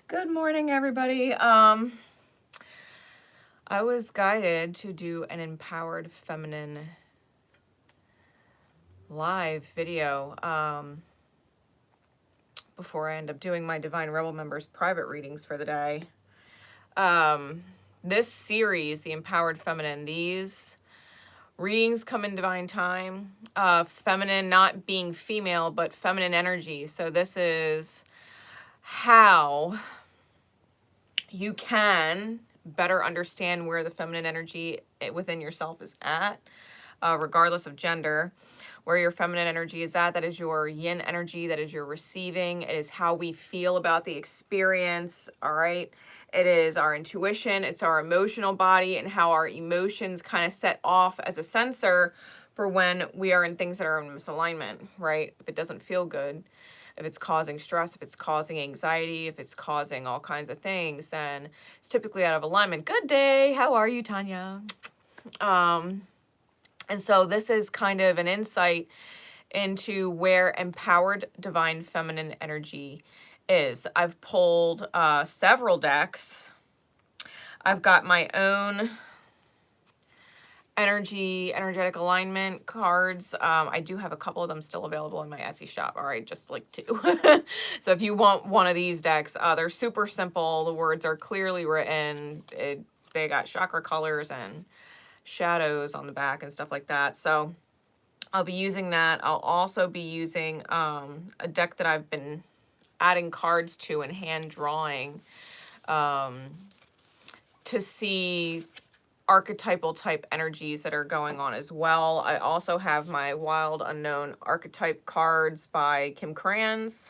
Good morning, everybody. I was guided to do an empowered feminine live video before I end up doing my Divine Rebel members private readings for the day. This series, the Empowered Feminine, these readings come in divine time. Feminine not being female, but feminine energy. So this is how you can better understand where the feminine energy within yourself is at, regardless of gender, where your feminine energy is at. That is your yin energy. That is your receiving. It is how we feel about the experience. All right. It is our intuition. It's our emotional body and how our emotions kind of set off as a sensor for when we are in things that are in misalignment, right? If it doesn't feel good, if it's causing stress, if it's causing anxiety, if it's causing all kinds of things, then it's typically out of alignment. Good day. How are you, Tanya? And so this is kind of an insight into where empowered divine feminine energy is. I've pulled several decks. I've got my own energetic alignment cards. I do have a couple of them still available in my Etsy shop. All right, just like 2. So if you want one of these decks, they're super simple. The words are clearly written. They got chakra colors and shadows on the back and stuff like that. So I'll be using that. I'll also be using a deck that I've been adding cards to and hand drawing to see archetypal type energies that are going on as well. I also have my Wild Unknown Archetype cards by Kim Krans,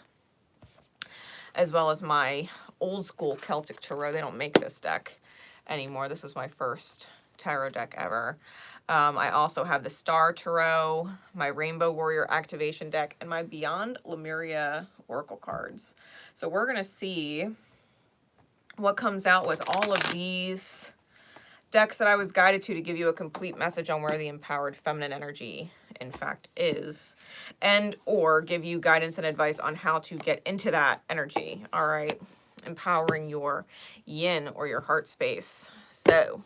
as well as my old school Celtic Tarot. They don't make this deck anymore. This was my first tarot deck ever. I also have the Star Tarot, my Rainbow Warrior Activation deck, and my Beyond Lemuria Oracle cards. So we're going to see what comes out with all of these decks that I was guided to give you a complete message on where the empowered feminine energy in fact is, and or give you guidance and advice on how to get into that energy. All right, empowering your yin or your heart space. So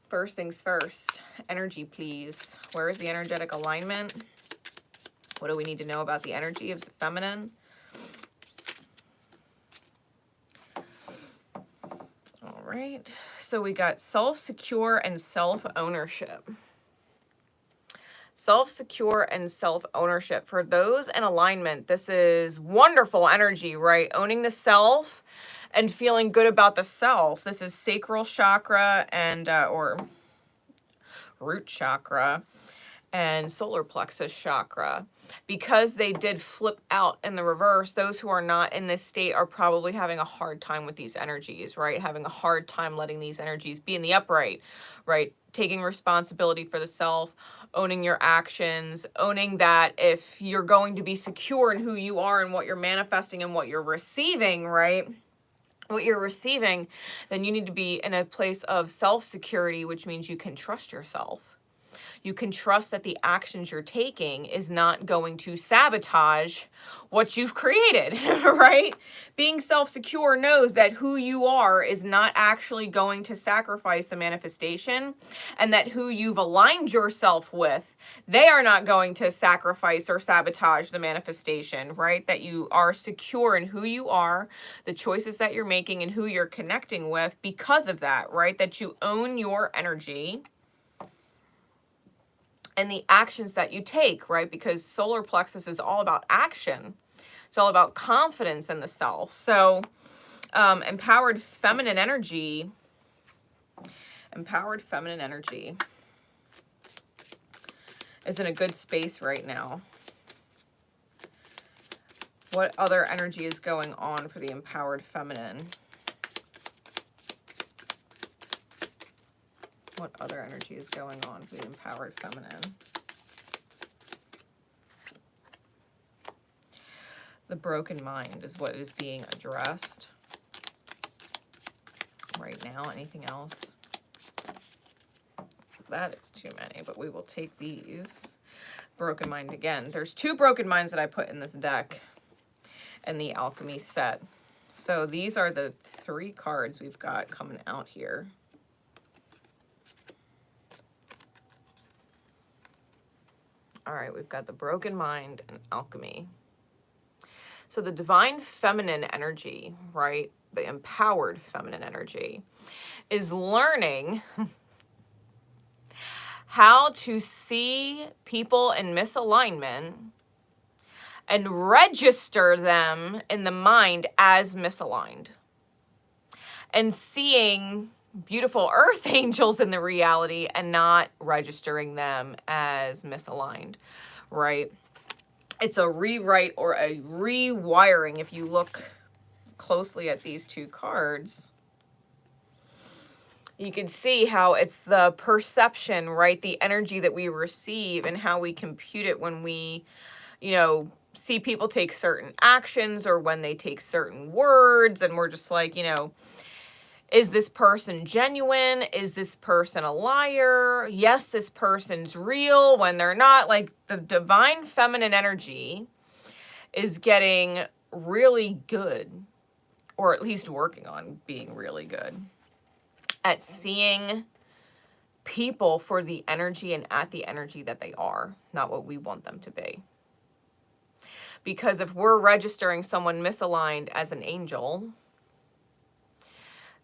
first things first, energy, please. Where is the energetic alignment? What do we need to know about the energy of the feminine? All right, so we got self-secure and self-ownership. Self-secure and self-ownership. For those in alignment, this is wonderful energy, right? Owning the self and feeling good about the self. This is sacral chakra and or root chakra and solar plexus chakra. Because they did flip out in the reverse, those who are not in this state are probably having a hard time with these energies, right? Having a hard time letting these energies be in the upright, right? Taking responsibility for the self, owning your actions, owning that if you're going to be secure in who you are and what you're manifesting and what you're receiving, right? What you're receiving, then you need to be in a place of self-security, which means you can trust yourself. You can trust that the actions you're taking is not going to sabotage what you've created, right? Being self-secure knows that who you are is not actually going to sacrifice the manifestation, and that who you've aligned yourself with, they are not going to sacrifice or sabotage the manifestation, right? That you are secure in who you are, the choices that you're making, and who you're connecting with because of that, right? That you own your energy and the actions that you take, right? Because solar plexus is all about action. It's all about confidence in the self. So empowered feminine energy is in a good space right now. What other energy is going on for the empowered feminine? What other energy is going on for the empowered feminine? The broken mind is what is being addressed right now. Anything else? That is too many, but we will take these. Broken mind again. There's 2 broken minds that I put in this deck and the alchemy set. So these are the 3 cards we've got coming out here. All right, we've got the broken mind and alchemy. So the divine feminine energy, right? The empowered feminine energy is learning how to see people in misalignment and register them in the mind as misaligned. And seeing beautiful earth angels in the reality and not registering them as misaligned, right? It's a rewrite or a rewiring. If you look closely at these 2 cards, you can see how it's the perception, right? The energy that we receive and how we compute it when we, you know, see people take certain actions or when they take certain words, and we're just like, you know, is this person genuine? Is this person a liar? Yes, this person's real when they're not. Like, the divine feminine energy is getting really good, or at least working on being really good at seeing people for the energy and at the energy that they are, not what we want them to be. Because if we're registering someone misaligned as an angel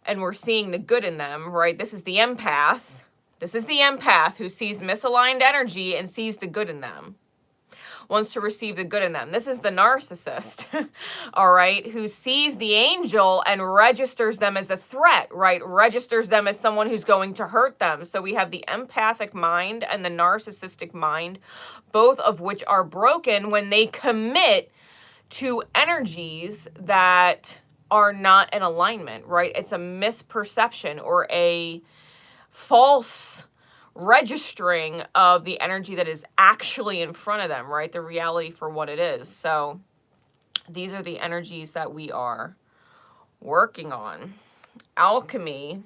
and we're seeing the good in them, right? This is the empath. This is the empath who sees misaligned energy and sees the good in them. Wants to receive the good in them. This is the narcissist, all right, who sees the angel and registers them as a threat, right? Registers them as someone who's going to hurt them. So we have the empathic mind and the narcissistic mind, both of which are broken when they commit to energies that are not in alignment, right? It's a misperception or a false registering of the energy that is actually in front of them, right? The reality for what it is. So these are the energies that we are working on. Alchemy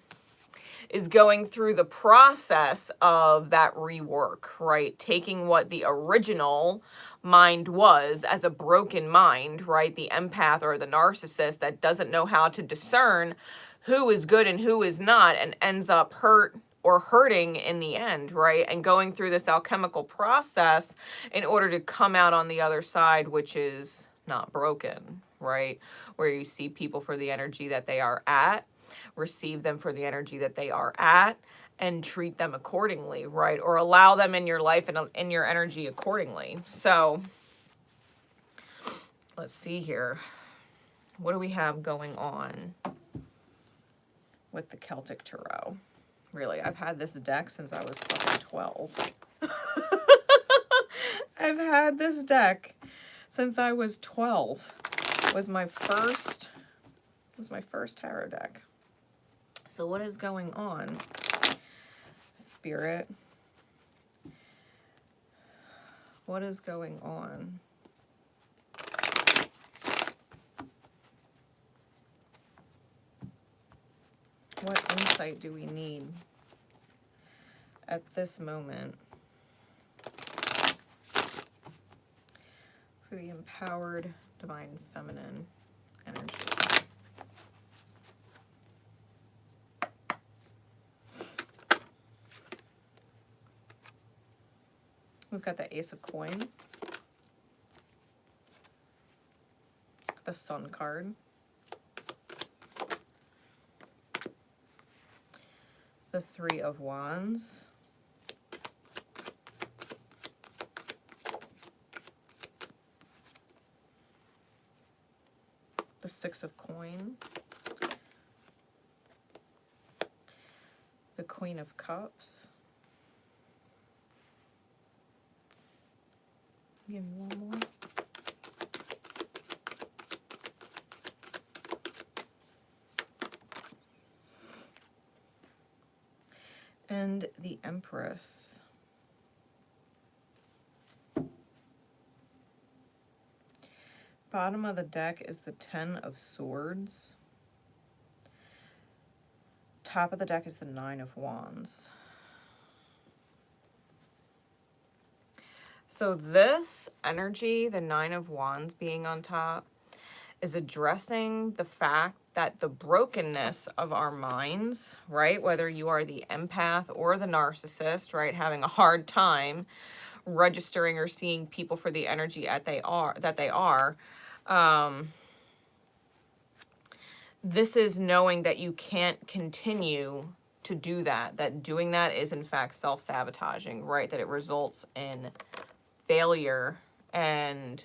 is going through the process of that rework, right? Taking what the original mind was as a broken mind, right? The empath or the narcissist that doesn't know how to discern who is good and who is not and ends up hurting in the end, right? And going through this alchemical process in order to come out on the other side, which is not broken, right? Where you see people for the energy that they are at, receive them for the energy that they are at, and treat them accordingly, right? Or allow them in your life and in your energy accordingly. So let's see here. What do we have going on with the Celtic Tarot? Really, I've had this deck since I was fucking 12. I've had this deck since I was 12. Was my first tarot deck. So what is going on, Spirit? What is going on? What insight do we need at this moment for the empowered divine feminine energy? We've got the Ace of Coin, the Sun card, the Three of Wands, the Six of Coin, the Queen of Cups. Give me one more. And the Empress. Bottom of the deck is the Ten of Swords. Top of the deck is the Nine of Wands. So this energy, the Nine of Wands being on top, is addressing the fact that the brokenness of our minds, right, whether you are the empath or the narcissist, right, having a hard time registering or seeing people for the energy that they are, this is knowing that you can't continue to do that, that doing that is in fact self-sabotaging, right, that it results in failure and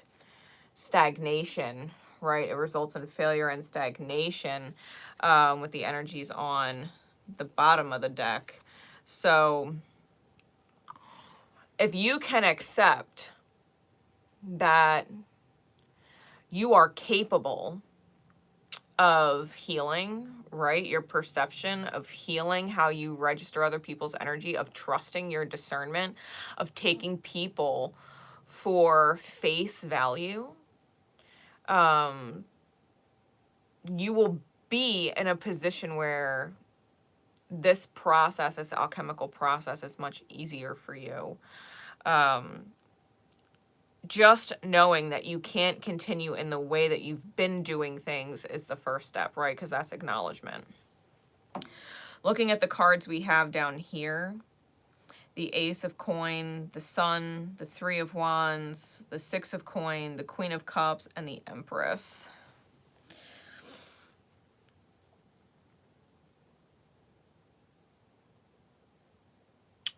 stagnation, right? It results in failure and stagnation with the energies on the bottom of the deck. So if you can accept that you are capable of healing, right? Your perception of healing, how you register other people's energy, of trusting your discernment, of taking people for face value, you will be in a position where this process, this alchemical process, is much easier for you. Just knowing that you can't continue in the way that you've been doing things is the first step, right? Because that's acknowledgement. Looking at the cards we have down here, the Ace of Coin, the Sun, the Three of Wands, the Six of Coin, the Queen of Cups, and the Empress.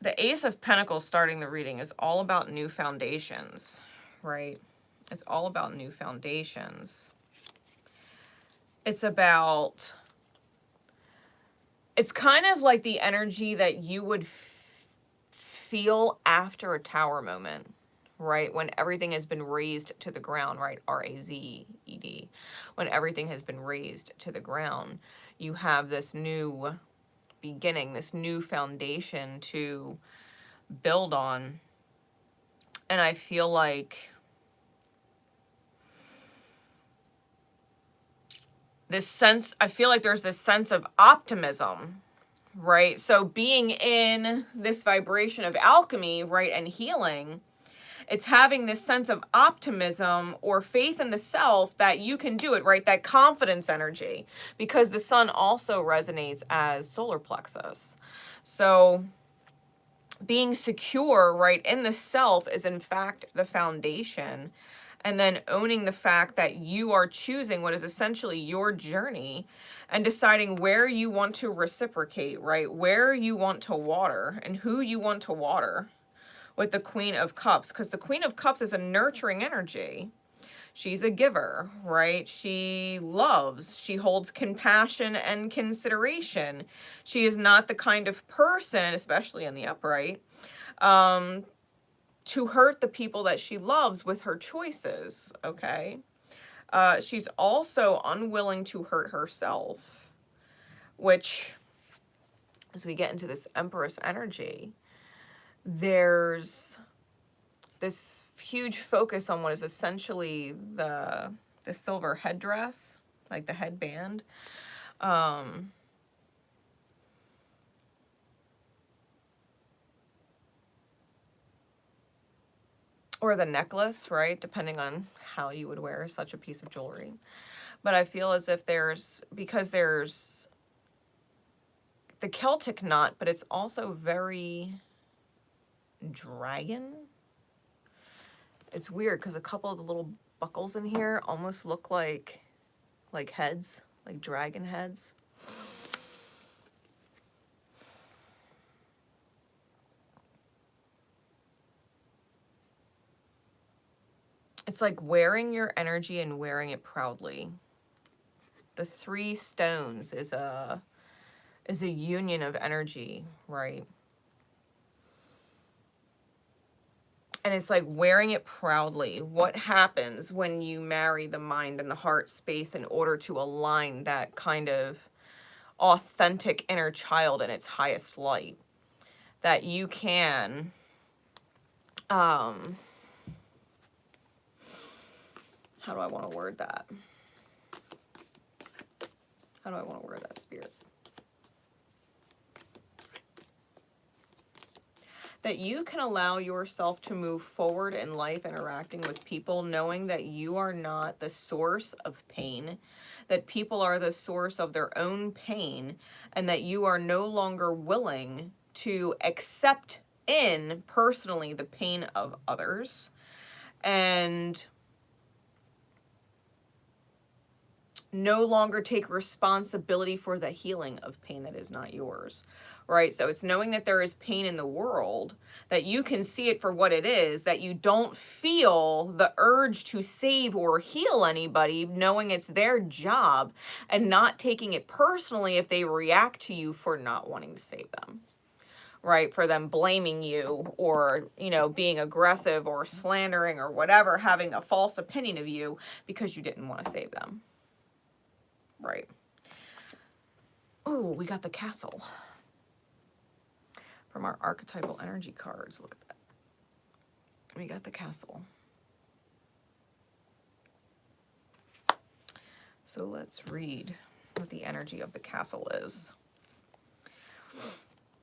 The Ace of Pentacles starting the reading is all about new foundations, right? It's all about new foundations. It's about, it's kind of like the energy that you would feel after a tower moment, right? When everything has been razed to the ground, right? R-A-Z-E-D. When everything has been razed to the ground, you have this new beginning, this new foundation to build on. And I feel like this sense, I feel like there's this sense of optimism, right? So being in this vibration of alchemy, right, and healing, it's having this sense of optimism or faith in the self that you can do it, right? That confidence energy, because the sun also resonates as solar plexus. So being secure, right, in the self is in fact the foundation. And then owning the fact that you are choosing what is essentially your journey and deciding where you want to reciprocate, right? Where you want to water and who you want to water with the Queen of Cups. Because the Queen of Cups is a nurturing energy. She's a giver, right? She loves, she holds compassion and consideration. She is not the kind of person, especially in the upright, to hurt the people that she loves with her choices, okay? She's also unwilling to hurt herself, which, as we get into this Empress energy, there's this huge focus on what is essentially the silver headdress, like the headband. Or the necklace, right? Depending on how you would wear such a piece of jewelry. But I feel as if because there's the Celtic knot, but it's also very dragon. It's weird because a couple of the little buckles in here almost look like heads, like dragon heads. It's like wearing your energy and wearing it proudly. The 3 stones is a union of energy, right? And it's like wearing it proudly. What happens when you marry the mind and the heart space in order to align that kind of authentic inner child in its highest light? That you can, how do I want to word that? How do I want to word that, Spirit? that you can allow yourself to move forward in life interacting with people, knowing that you are not the source of pain, that people are the source of their own pain, and that you are no longer willing to accept in personally the pain of others, and no longer take responsibility for the healing of pain that is not yours, right? So it's knowing that there is pain in the world, that you can see it for what it is, that you don't feel the urge to save or heal anybody, knowing it's their job, and not taking it personally if they react to you for not wanting to save them, right? For them blaming you, or, you know, being aggressive or slandering or whatever, having a false opinion of you because you didn't want to save them. Right. Oh, we got the castle from our archetypal energy cards. Look at that. We got the castle. So let's read what the energy of the castle is,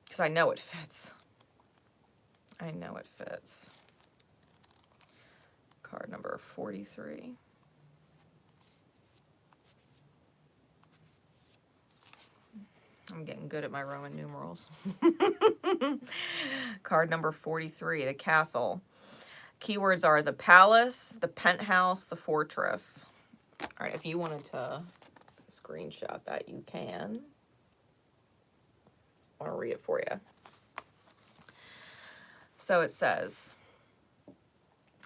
because I know it fits. I know it fits. Card number 43. I'm getting good at my Roman numerals. Card number 43, the castle. Keywords are the palace, the penthouse, the fortress. All right, if you wanted to screenshot that, you can. I want to read it for you. So it says,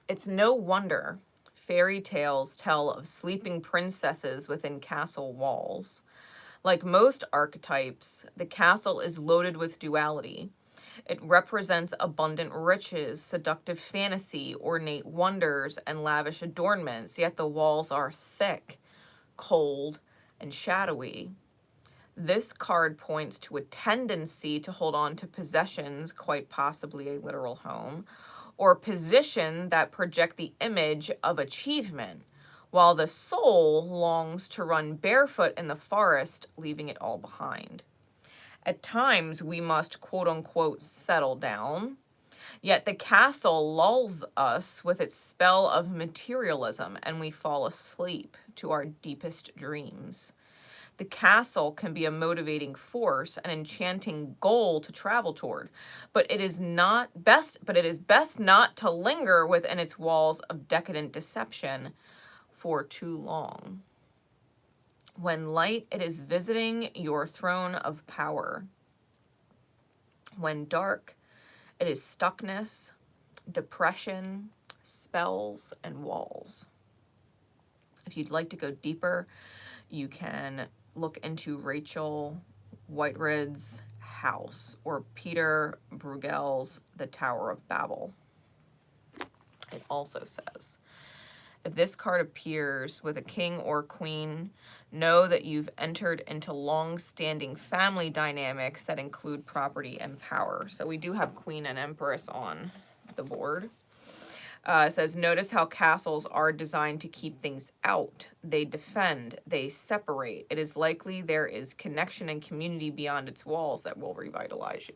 it's no wonder fairy tales tell of sleeping princesses within castle walls. Like most archetypes, the castle is loaded with duality. It represents abundant riches, seductive fantasy, ornate wonders, and lavish adornments, yet the walls are thick, cold, and shadowy. This card points to a tendency to hold on to possessions, quite possibly a literal home, or position that project the image of achievement, while the soul longs to run barefoot in the forest, leaving it all behind. At times, we must quote-unquote settle down, yet the castle lulls us with its spell of materialism, and we fall asleep to our deepest dreams. The castle can be a motivating force, an enchanting goal to travel toward, but it is best not to linger within its walls of decadent deception for too long. When light, it is visiting your throne of power. When dark, it is stuckness, depression, spells, and walls. If you'd like to go deeper, you can look into Rachel Whiterid's House or Peter Bruegel's The Tower of Babel. It also says, if this card appears with a king or queen, know that you've entered into long-standing family dynamics that include property and power. So we do have Queen and Empress on the board. It says, notice how castles are designed to keep things out. They defend, they separate. It is likely there is connection and community beyond its walls that will revitalize you.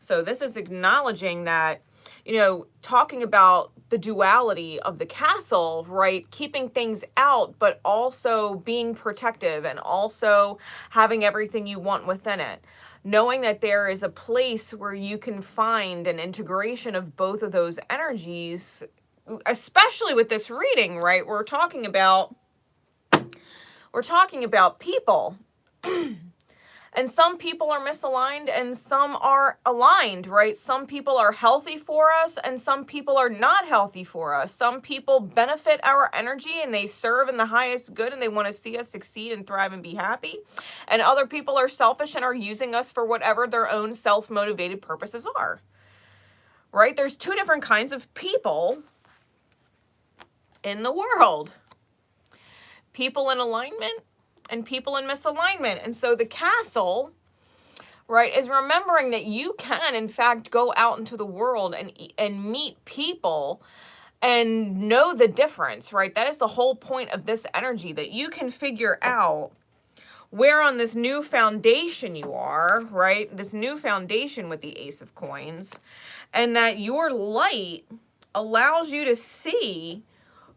So this is acknowledging that, you know, talking about the duality of the castle, right? Keeping things out, but also being protective and also having everything you want within it. Knowing that there is a place where you can find an integration of both of those energies, especially with this reading, right? We're talking about people. And some people are misaligned and some are aligned, right? Some people are healthy for us and some people are not healthy for us. Some people benefit our energy and they serve in the highest good and they want to see us succeed and thrive and be happy. And other people are selfish and are using us for whatever their own self-motivated purposes are, right? There's two different kinds of people in the world. People in alignment and people in misalignment. And so the castle, right, is remembering that you can, in fact, go out into the world and meet people and know the difference, right? That is the whole point of this energy, that you can figure out where on this new foundation you are, right? This new foundation with the Ace of Coins, and that your light allows you to see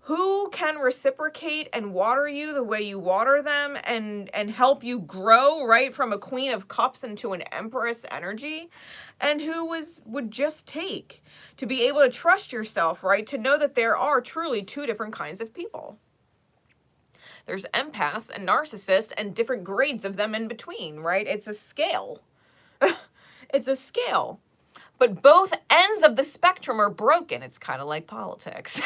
who can reciprocate and water you the way you water them, and help you grow, right, from a Queen of Cups into an Empress energy, and who would just take, to be able to trust yourself, right, to know that there are truly two different kinds of people. There's empaths and narcissists and different grades of them in between, right? It's a scale. It's a scale. But both ends of the spectrum are broken. It's kind of like politics.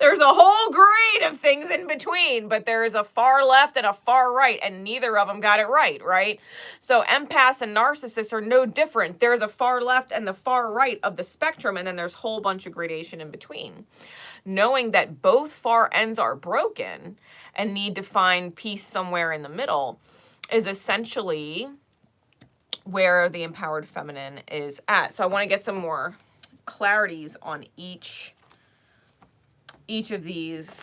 There's a whole grade of things in between, but there's a far left and a far right, and neither of them got it right, right? So empaths and narcissists are no different. They're the far left and the far right of the spectrum, and then there's a whole bunch of gradation in between. Knowing that both far ends are broken and need to find peace somewhere in the middle is essentially where the empowered feminine is at. So I want to get some more clarities on each of these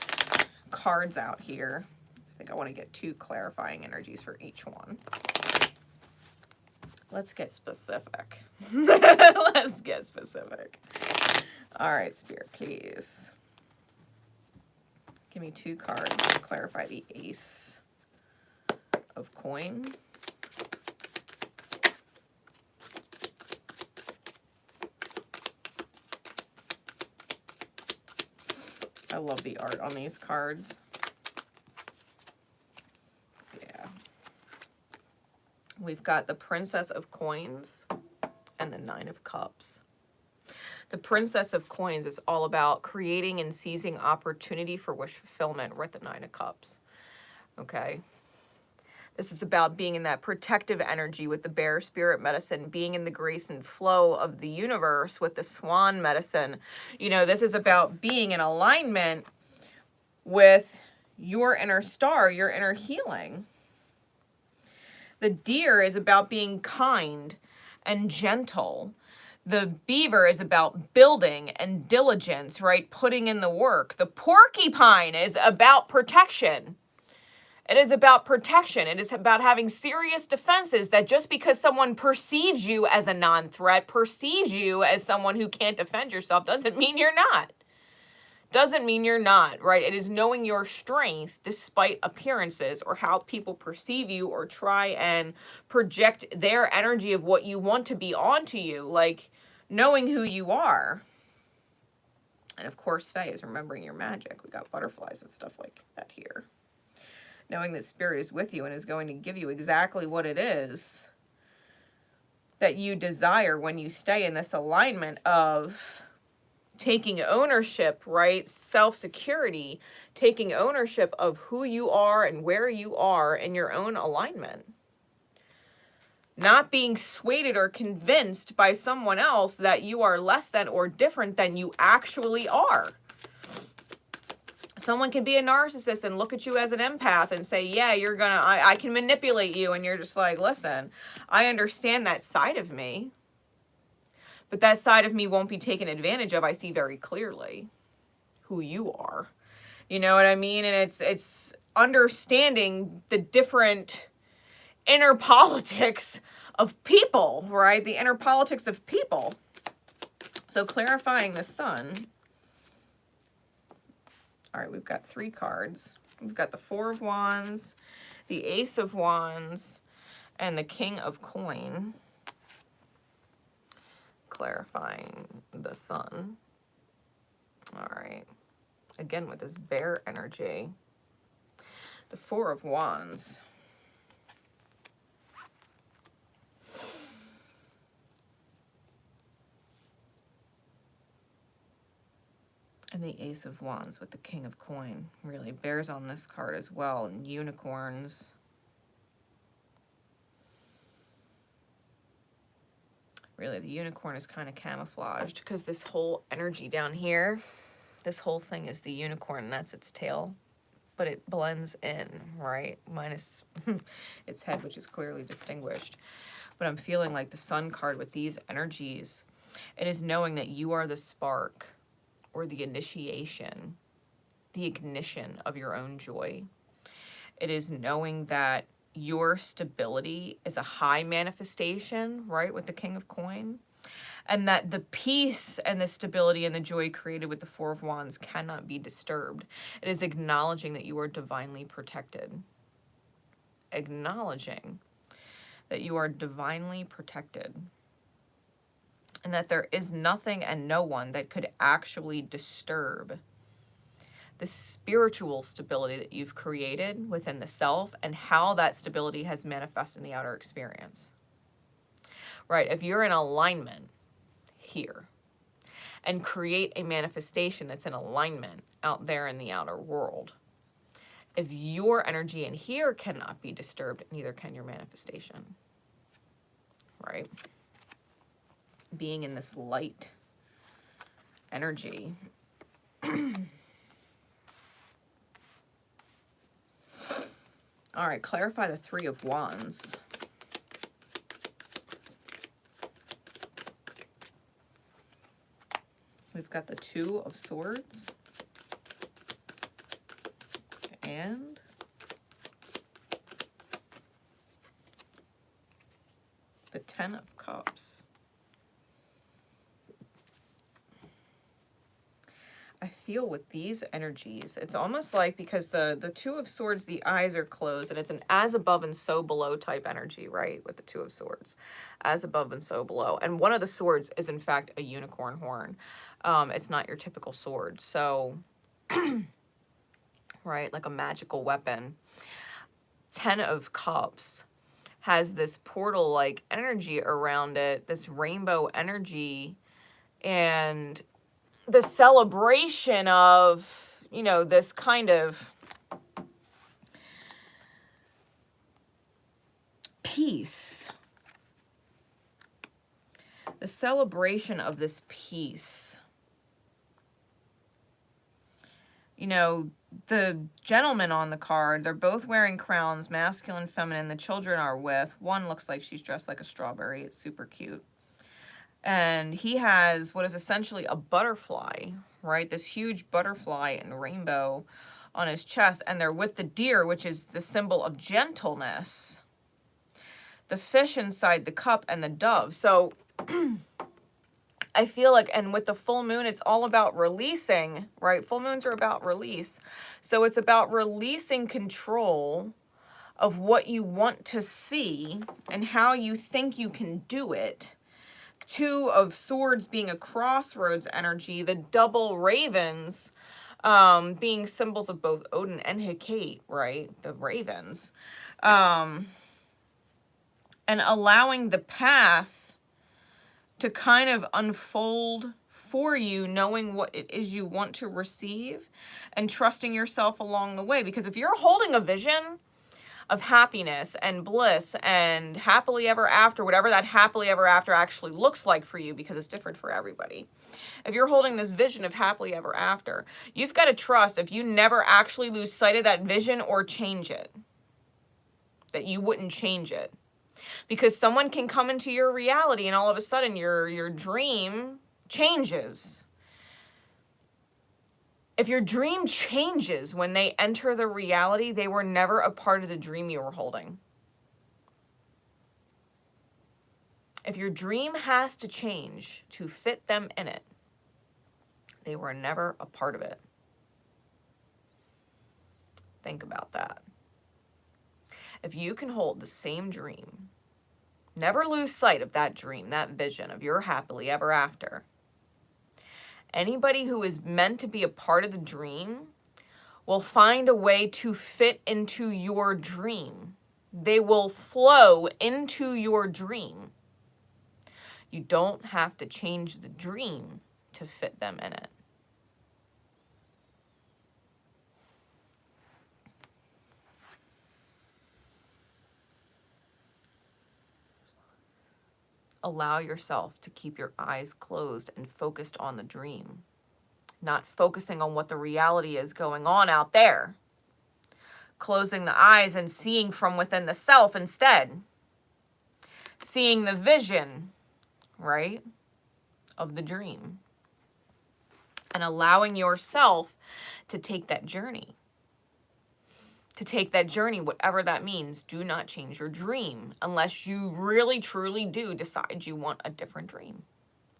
cards out here. I think I want to get 2 clarifying energies for each one. Let's get specific. Let's get specific. All right, Spirit, please. Give me 2 cards to clarify the Ace of Coin. I love the art on these cards. Yeah. We've got the Princess of Coins and the Nine of Cups. The Princess of Coins is all about creating and seizing opportunity for wish fulfillment. We're at the Nine of Cups. Okay. This is about being in that protective energy with the bear spirit medicine, being in the grace and flow of the universe with the swan medicine. You know, this is about being in alignment with your inner star, your inner healing. The deer is about being kind and gentle. The beaver is about building and diligence, right? Putting in the work. The porcupine is about protection. It is about protection. It is about having serious defenses, that just because someone perceives you as a non-threat, perceives you as someone who can't defend yourself, doesn't mean you're not. Doesn't mean you're not, right? It is knowing your strength despite appearances or how people perceive you or try and project their energy of what you want to be onto you, like knowing who you are. And of course, Faye is remembering your magic. We got butterflies and stuff like that here. Knowing that Spirit is with you and is going to give you exactly what it is that you desire when you stay in this alignment of taking ownership, right? Self-security, taking ownership of who you are and where you are in your own alignment. Not being swayed or convinced by someone else that you are less than or different than you actually are. Someone can be a narcissist and look at you as an empath and say, yeah, I can manipulate you. And you're just like, listen, I understand that side of me, but that side of me won't be taken advantage of. I see very clearly who you are. You know what I mean? And it's understanding the different inner politics of people, right? The inner politics of people. So clarifying the Sun. All right, we've got 3 cards. We've got the 4 of Wands, the Ace of Wands, and the King of Coin. Clarifying the Sun. All right. Again, with this bear energy. The 4 of Wands. And the Ace of Wands with the King of Coin really bears on this card as well. And unicorns. Really, the unicorn is kind of camouflaged because this whole energy down here, this whole thing is the unicorn, and that's its tail. But it blends in, right? Minus its head, which is clearly distinguished. But I'm feeling like the Sun card with these energies, it is knowing that you are the spark, or the initiation, the ignition of your own joy. It is knowing that your stability is a high manifestation, right, with the King of Coin, and that the peace and the stability and the joy created with the Four of Wands cannot be disturbed. It is acknowledging that you are divinely protected. Acknowledging that you are divinely protected. And that there is nothing and no one that could actually disturb the spiritual stability that you've created within the self and how that stability has manifested in the outer experience. Right? If you're in alignment here and create a manifestation that's in alignment out there in the outer world, if your energy in here cannot be disturbed, neither can your manifestation. Right? Being in this light energy. All right, clarify the Three of Wands. We've got the Two of Swords and the Ten of Cups. I feel with these energies, it's almost like, because the Two of Swords, the eyes are closed, and it's an as above and so below type energy, right? With the Two of Swords, as above and so below. And one of the swords is in fact a unicorn horn. It's not your typical sword. So, right, like a magical weapon. Ten of Cups has this portal-like energy around it, this rainbow energy, and the celebration of, you know, this kind of peace. The celebration of this peace. You know, the gentlemen on the card, they're both wearing crowns, masculine, feminine. The children are with. One looks like she's dressed like a strawberry. It's super cute. And he has what is essentially a butterfly, right? This huge butterfly and rainbow on his chest. And they're with the deer, which is the symbol of gentleness. The fish inside the cup and the dove. So I feel like, and with the full moon, it's all about releasing, right? Full moons are about release. So it's about releasing control of what you want to see and how you think you can do it. Two of Swords being a crossroads energy, the double ravens being symbols of both Odin and Hecate, right? The ravens. And allowing the path to kind of unfold for you, knowing what it is you want to receive and trusting yourself along the way. Because if you're holding a vision of happiness and bliss and happily ever after, whatever that happily ever after actually looks like for you, because it's different for everybody. If you're holding this vision of happily ever after, you've got to trust, if you never actually lose sight of that vision or change it, that you wouldn't change it. Because someone can come into your reality and all of a sudden your dream changes. If your dream changes when they enter the reality, they were never a part of the dream you were holding. If your dream has to change to fit them in it, they were never a part of it. Think about that. If you can hold the same dream, never lose sight of that dream, that vision of your happily ever after. Anybody who is meant to be a part of the dream will find a way to fit into your dream. They will flow into your dream. You don't have to change the dream to fit them in it. Allow yourself to keep your eyes closed and focused on the dream, not focusing on what the reality is going on out there. Closing the eyes and seeing from within the self instead. Seeing the vision, right, of the dream. And allowing yourself to take that journey. to take that journey, whatever that means. Do not change your dream unless you really, truly do decide you want a different dream.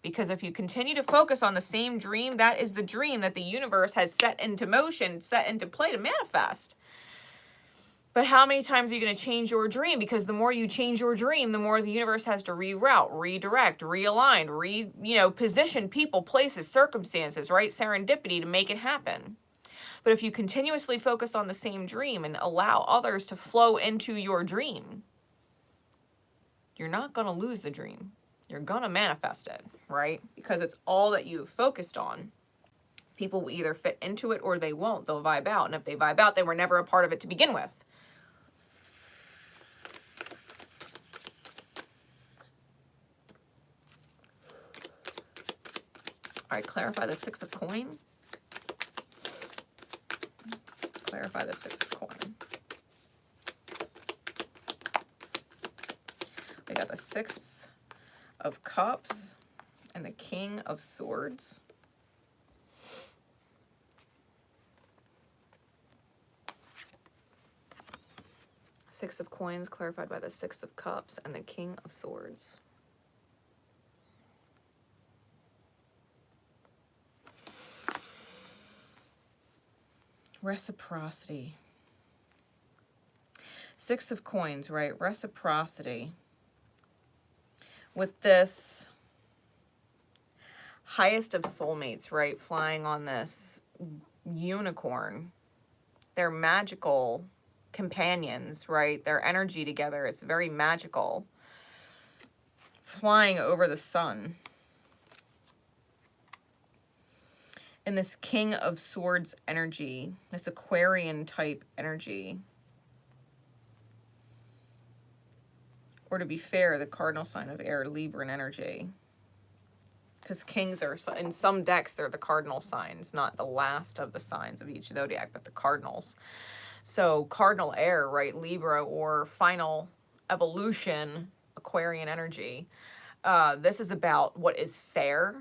Because if you continue to focus on the same dream, that is the dream that the universe has set into motion, set into play to manifest. But how many times are you going to change your dream? Because the more you change your dream, the more the universe has to reroute, redirect, realign, position people, places, circumstances, right? Serendipity to make it happen. But if you continuously focus on the same dream and allow others to flow into your dream, you're not going to lose the dream. You're going to manifest it, right? Because it's all that you've focused on. People will either fit into it or they won't. They'll vibe out. And if they vibe out, they were never a part of it to begin with. All right, clarify the Six of Coin. Clarify the Six of Coin. We got the Six of Cups and the King of Swords. Six of Coins clarified by the Six of Cups and the King of Swords. Reciprocity. Six of Coins, right? Reciprocity. With this highest of soulmates, right? Flying on this unicorn. They're magical companions, right? Their energy together, it's very magical. Flying over the sun. And this King of Swords energy, this Aquarian type energy. Or to be fair, the cardinal sign of air, Libran energy. Because kings are, in some decks, they're the cardinal signs, not the last of the signs of each zodiac, but the cardinals. So cardinal air, right? Libra or final evolution, Aquarian energy. This is about what is fair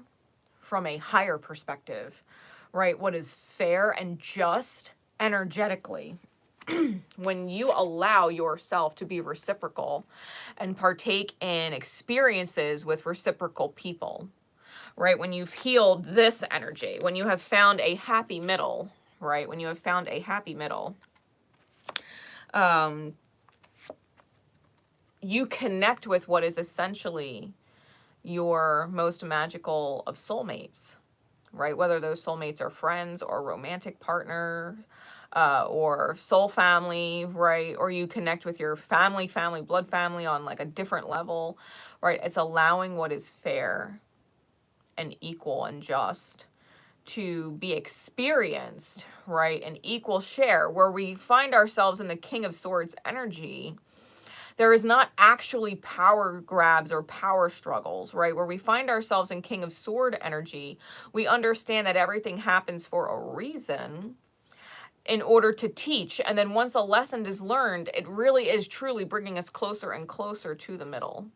from a higher perspective, right? What is fair and just energetically. When you allow yourself to be reciprocal and partake in experiences with reciprocal people, right? When you've healed this energy, when you have found a happy middle, right? When you have found a happy middle, you connect with what is essentially your most magical of soulmates, right? Whether those soulmates are friends or romantic partner, or soul family, right? Or you connect with your family, blood family on like a different level, right? It's allowing what is fair and equal and just to be experienced, right? An equal share where we find ourselves in the King of Swords energy. There is not actually power grabs or power struggles, right? Where we find ourselves in King of Sword energy, we understand that everything happens for a reason in order to teach. And then once a lesson is learned, it really is truly bringing us closer and closer to the middle.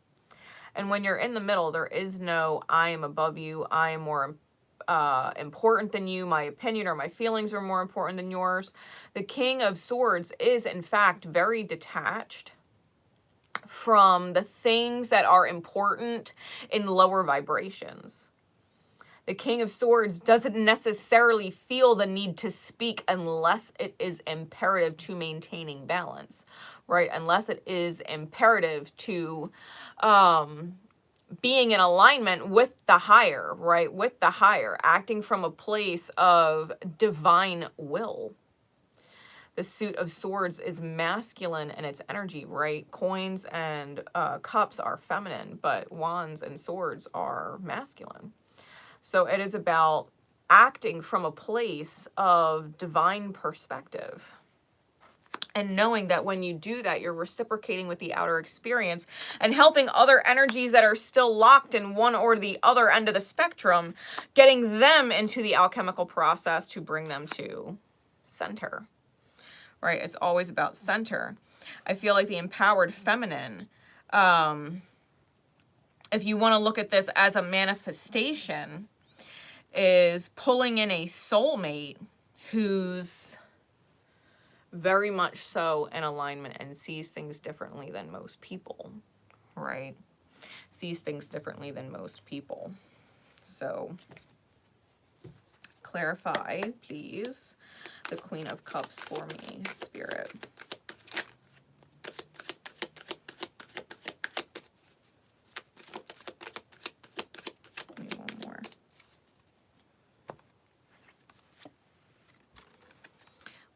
And when you're in the middle, there is no, I am above you, I am more important than you, my opinion or my feelings are more important than yours. The King of Swords is, in fact, very detached from the things that are important in lower vibrations. The King of Swords doesn't necessarily feel the need to speak unless it is imperative to maintaining balance, right? Unless it is imperative to being in alignment with the higher, right? With the higher, acting from a place of divine will. The suit of swords is masculine in its energy, right? Coins and cups are feminine, but wands and swords are masculine. So it is about acting from a place of divine perspective. And knowing that when you do that, you're reciprocating with the outer experience and helping other energies that are still locked in one or the other end of the spectrum, getting them into the alchemical process to bring them to center, right? It's always about center. I feel like the empowered feminine, if you want to look at this as a manifestation, is pulling in a soulmate who's very much so in alignment and sees things differently than most people, right? Sees things differently than most people. So clarify, please, the Queen of Cups for me, Spirit. Give me one more.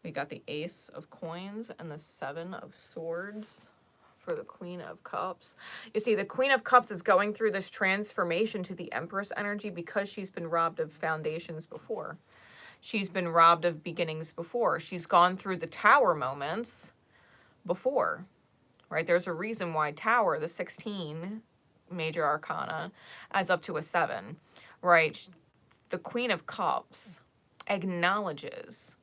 We got the Ace of Coins and the Seven of Swords for the Queen of Cups. You see, the Queen of Cups is going through this transformation to the Empress energy because she's been robbed of foundations before. She's been robbed of beginnings before. She's gone through the Tower moments before, right? There's a reason why Tower, the 16 major arcana, adds up to a 7, right? The Queen of Cups acknowledges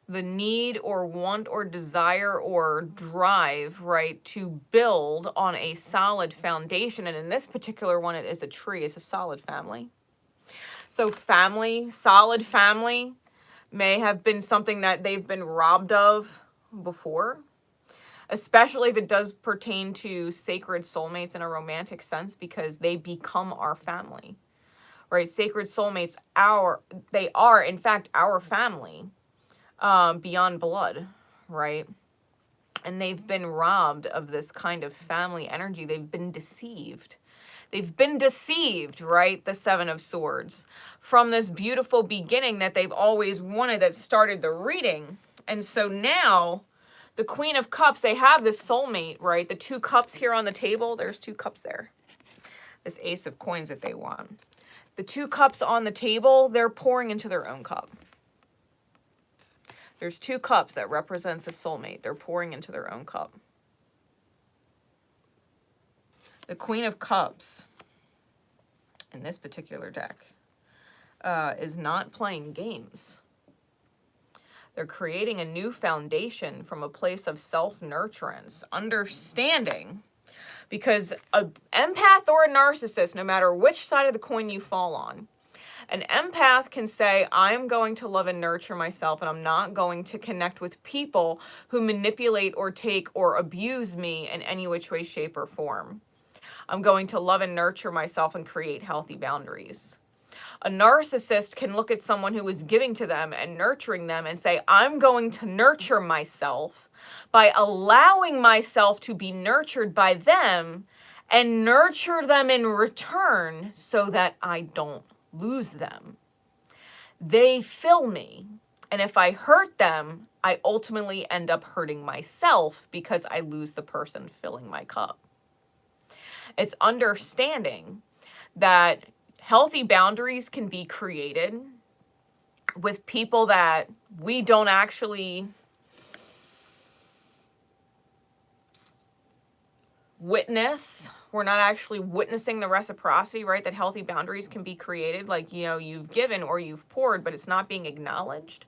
the need or want or desire or drive, right, to build on a solid foundation. And in this particular one, it is a tree. It's a solid family. So family, solid family, may have been something that they've been robbed of before, especially if it does pertain to sacred soulmates in a romantic sense, because they become our family, right? Sacred soulmates, they are, in fact, our family. Beyond blood, right? And they've been robbed of this kind of family energy. They've been deceived. They've been deceived, right? The Seven of Swords, from this beautiful beginning that they've always wanted that started the reading. And so now the Queen of Cups, they have this soulmate, right? The 2 cups here on the table, there's 2 cups there. This Ace of Coins that they want. The 2 cups on the table, they're pouring into their own cup. There's 2 cups that represents a soulmate. They're pouring into their own cup. The Queen of Cups in this particular deck is not playing games. They're creating a new foundation from a place of self-nurturance, understanding, because an empath or a narcissist, no matter which side of the coin you fall on, an empath can say, I'm going to love and nurture myself, and I'm not going to connect with people who manipulate or take or abuse me in any which way, shape, or form. I'm going to love and nurture myself and create healthy boundaries. A narcissist can look at someone who is giving to them and nurturing them and say, I'm going to nurture myself by allowing myself to be nurtured by them and nurture them in return so that I don't lose them. They fill me, and if I hurt them, I ultimately end up hurting myself because I lose the person filling my cup. It's understanding that healthy boundaries can be created with people that we don't actually witness. We're not actually witnessing the reciprocity, right? That healthy boundaries can be created, like, you know, you've given or you've poured, but it's not being acknowledged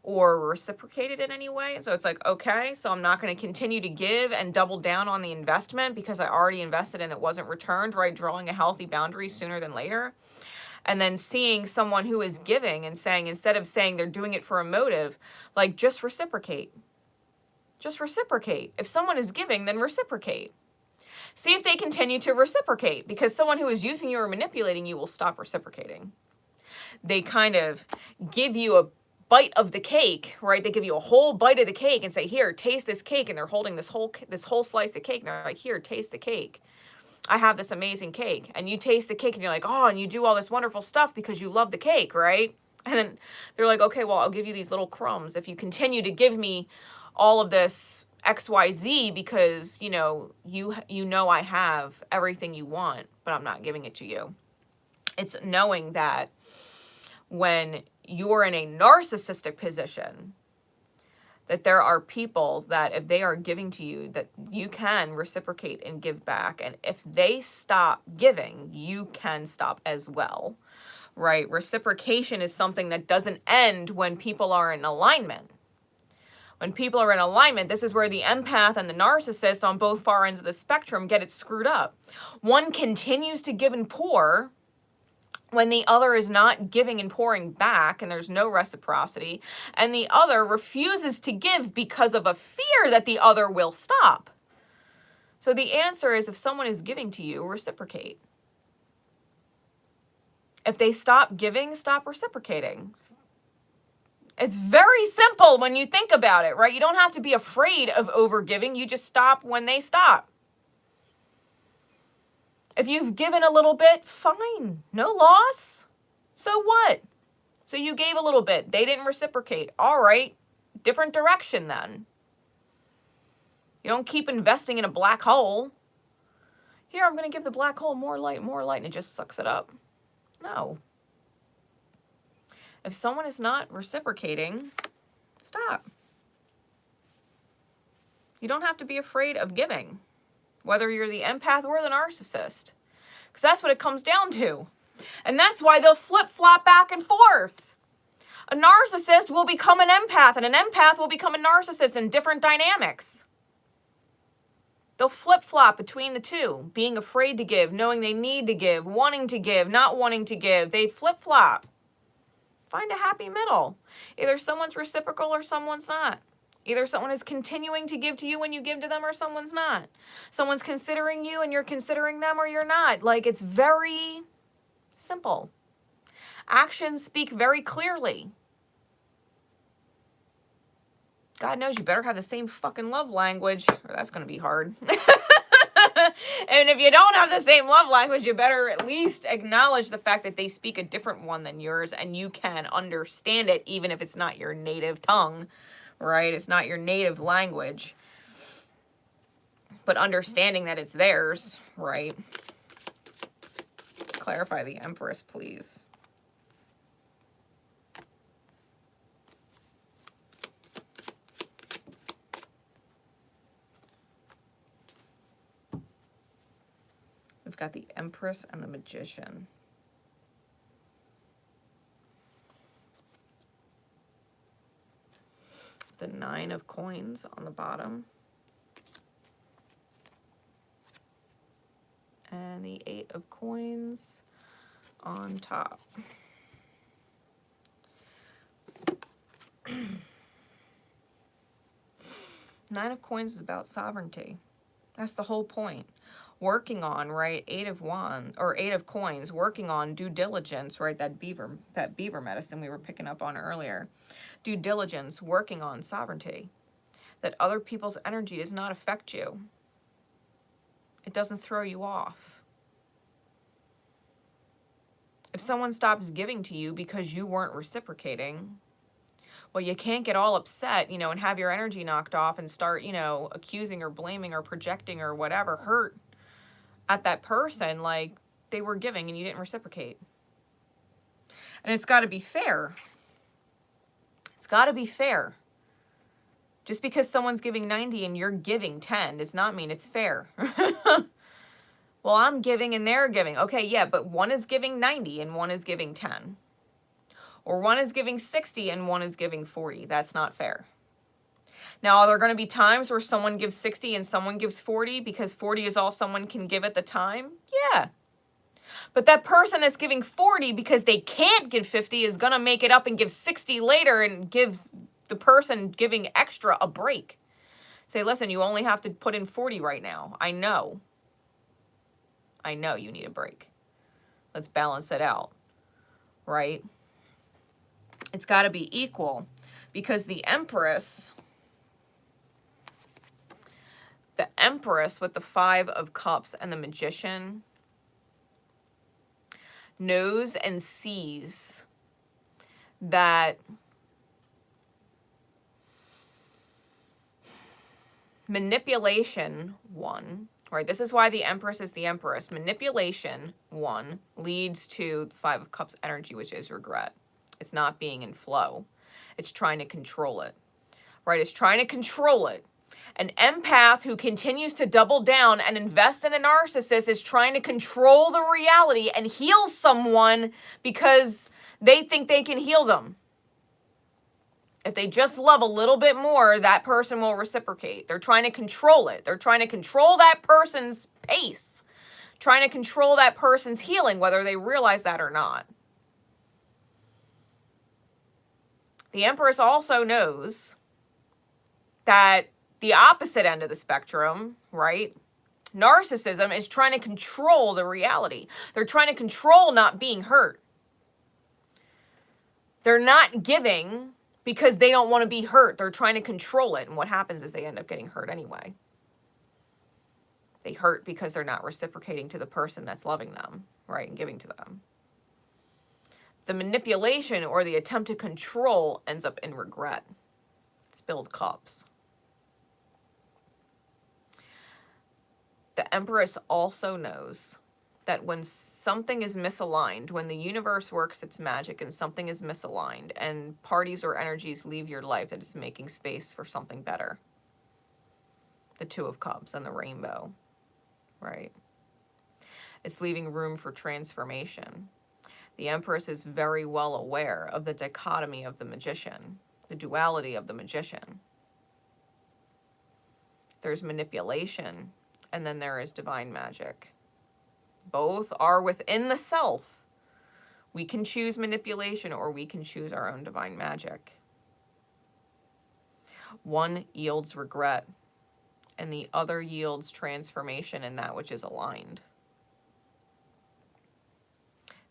or reciprocated in any way. And so it's like, okay, so I'm not going to continue to give and double down on the investment because I already invested and it wasn't returned, right? Drawing a healthy boundary sooner than later. And then seeing someone who is giving and saying, instead of saying they're doing it for a motive, like, just reciprocate. Just reciprocate. If someone is giving, then reciprocate. See if they continue to reciprocate, because someone who is using you or manipulating you will stop reciprocating. They kind of give you a bite of the cake, right? They give you a whole bite of the cake and say, here, taste this cake. And they're holding this whole slice of cake. And they're like, here, taste the cake. I have this amazing cake. And you taste the cake and you're like, oh, and you do all this wonderful stuff because you love the cake, right? And then they're like, okay, well, I'll give you these little crumbs if you continue to give me all of this XYZ, because, you know I have everything you want, but I'm not giving it to you. It's knowing that when you're in a narcissistic position, that there are people that if they are giving to you, that you can reciprocate and give back. And if they stop giving, you can stop as well, right? Reciprocation is something that doesn't end when people are in alignment. When people are in alignment, this is where the empath and the narcissist on both far ends of the spectrum get it screwed up. One continues to give and pour, when the other is not giving and pouring back and there's no reciprocity, and the other refuses to give because of a fear that the other will stop. So the answer is, if someone is giving to you, reciprocate. If they stop giving, stop reciprocating. It's very simple when you think about it, right? You don't have to be afraid of overgiving. You just stop when they stop. If you've given a little bit, fine. No loss. So what? So you gave a little bit. They didn't reciprocate. All right. Different direction then. You don't keep investing in a black hole. Here, I'm going to give the black hole more light, and it just sucks it up. No. If someone is not reciprocating, stop. You don't have to be afraid of giving, whether you're the empath or the narcissist, because that's what it comes down to. And that's why they'll flip-flop back and forth. A narcissist will become an empath, and an empath will become a narcissist in different dynamics. They'll flip-flop between the two, being afraid to give, knowing they need to give, wanting to give, not wanting to give. They flip-flop. Find a happy middle. Either someone's reciprocal or someone's not. Either someone is continuing to give to you when you give to them or someone's not. Someone's considering you and you're considering them or you're not. Like, it's very simple. Actions speak very clearly. God knows you better have the same fucking love language, or that's going to be hard. And if you don't have the same love language, you better at least acknowledge the fact that they speak a different one than yours, and you can understand it even if it's not your native tongue, right? It's not your native language. But understanding that it's theirs, right? Clarify the Empress, please. We've got the Empress and the Magician. The Nine of Coins on the bottom. And the Eight of Coins on top. Nine of Coins is about sovereignty. That's the whole point. Working on, right, Eight of Coins, working on due diligence, right, that beaver medicine we were picking up on earlier. Due diligence, working on sovereignty. That other people's energy does not affect you. It doesn't throw you off. If someone stops giving to you because you weren't reciprocating, well, you can't get all upset, and have your energy knocked off and start, accusing or blaming or projecting or whatever, hurt at that person like they were giving and you didn't reciprocate. And it's got to be fair. It's got to be fair. Just because someone's giving 90 and you're giving 10 does not mean it's fair. Well, I'm giving and they're giving. Okay, yeah, but one is giving 90 and one is giving 10. Or one is giving 60 and one is giving 40. That's not fair. Now, are there going to be times where someone gives 60 and someone gives 40 because 40 is all someone can give at the time? Yeah. But that person that's giving 40 because they can't give 50 is going to make it up and give 60 later and give the person giving extra a break. Say, listen, you only have to put in 40 right now. I know you need a break. Let's balance it out, right? It's got to be equal because the Empress with the Five of Cups and the Magician knows and sees that manipulation, one, right? This is why the Empress is the Empress. Manipulation, one, leads to the Five of Cups energy, which is regret. It's not being in flow. It's trying to control it, right? It's trying to control it. An empath who continues to double down and invest in a narcissist is trying to control the reality and heal someone because they think they can heal them. If they just love a little bit more, that person will reciprocate. They're trying to control it. They're trying to control that person's pace, trying to control that person's healing, whether they realize that or not. The Empress also knows that the opposite end of the spectrum, right? Narcissism is trying to control the reality. They're trying to control not being hurt. They're not giving because they don't want to be hurt. They're trying to control it. And what happens is they end up getting hurt anyway. They hurt because they're not reciprocating to the person that's loving them, right, and giving to them. The manipulation or the attempt to control ends up in regret. Spilled cups. The Empress also knows that when something is misaligned, when the universe works its magic and something is misaligned and parties or energies leave your life, that it's making space for something better. The Two of Cups and the rainbow, right? It's leaving room for transformation. The Empress is very well aware of the dichotomy of the magician, the duality of the magician. There's manipulation, and then there is divine magic. Both are within the self. We can choose manipulation or we can choose our own divine magic. One yields regret, and the other yields transformation in that which is aligned.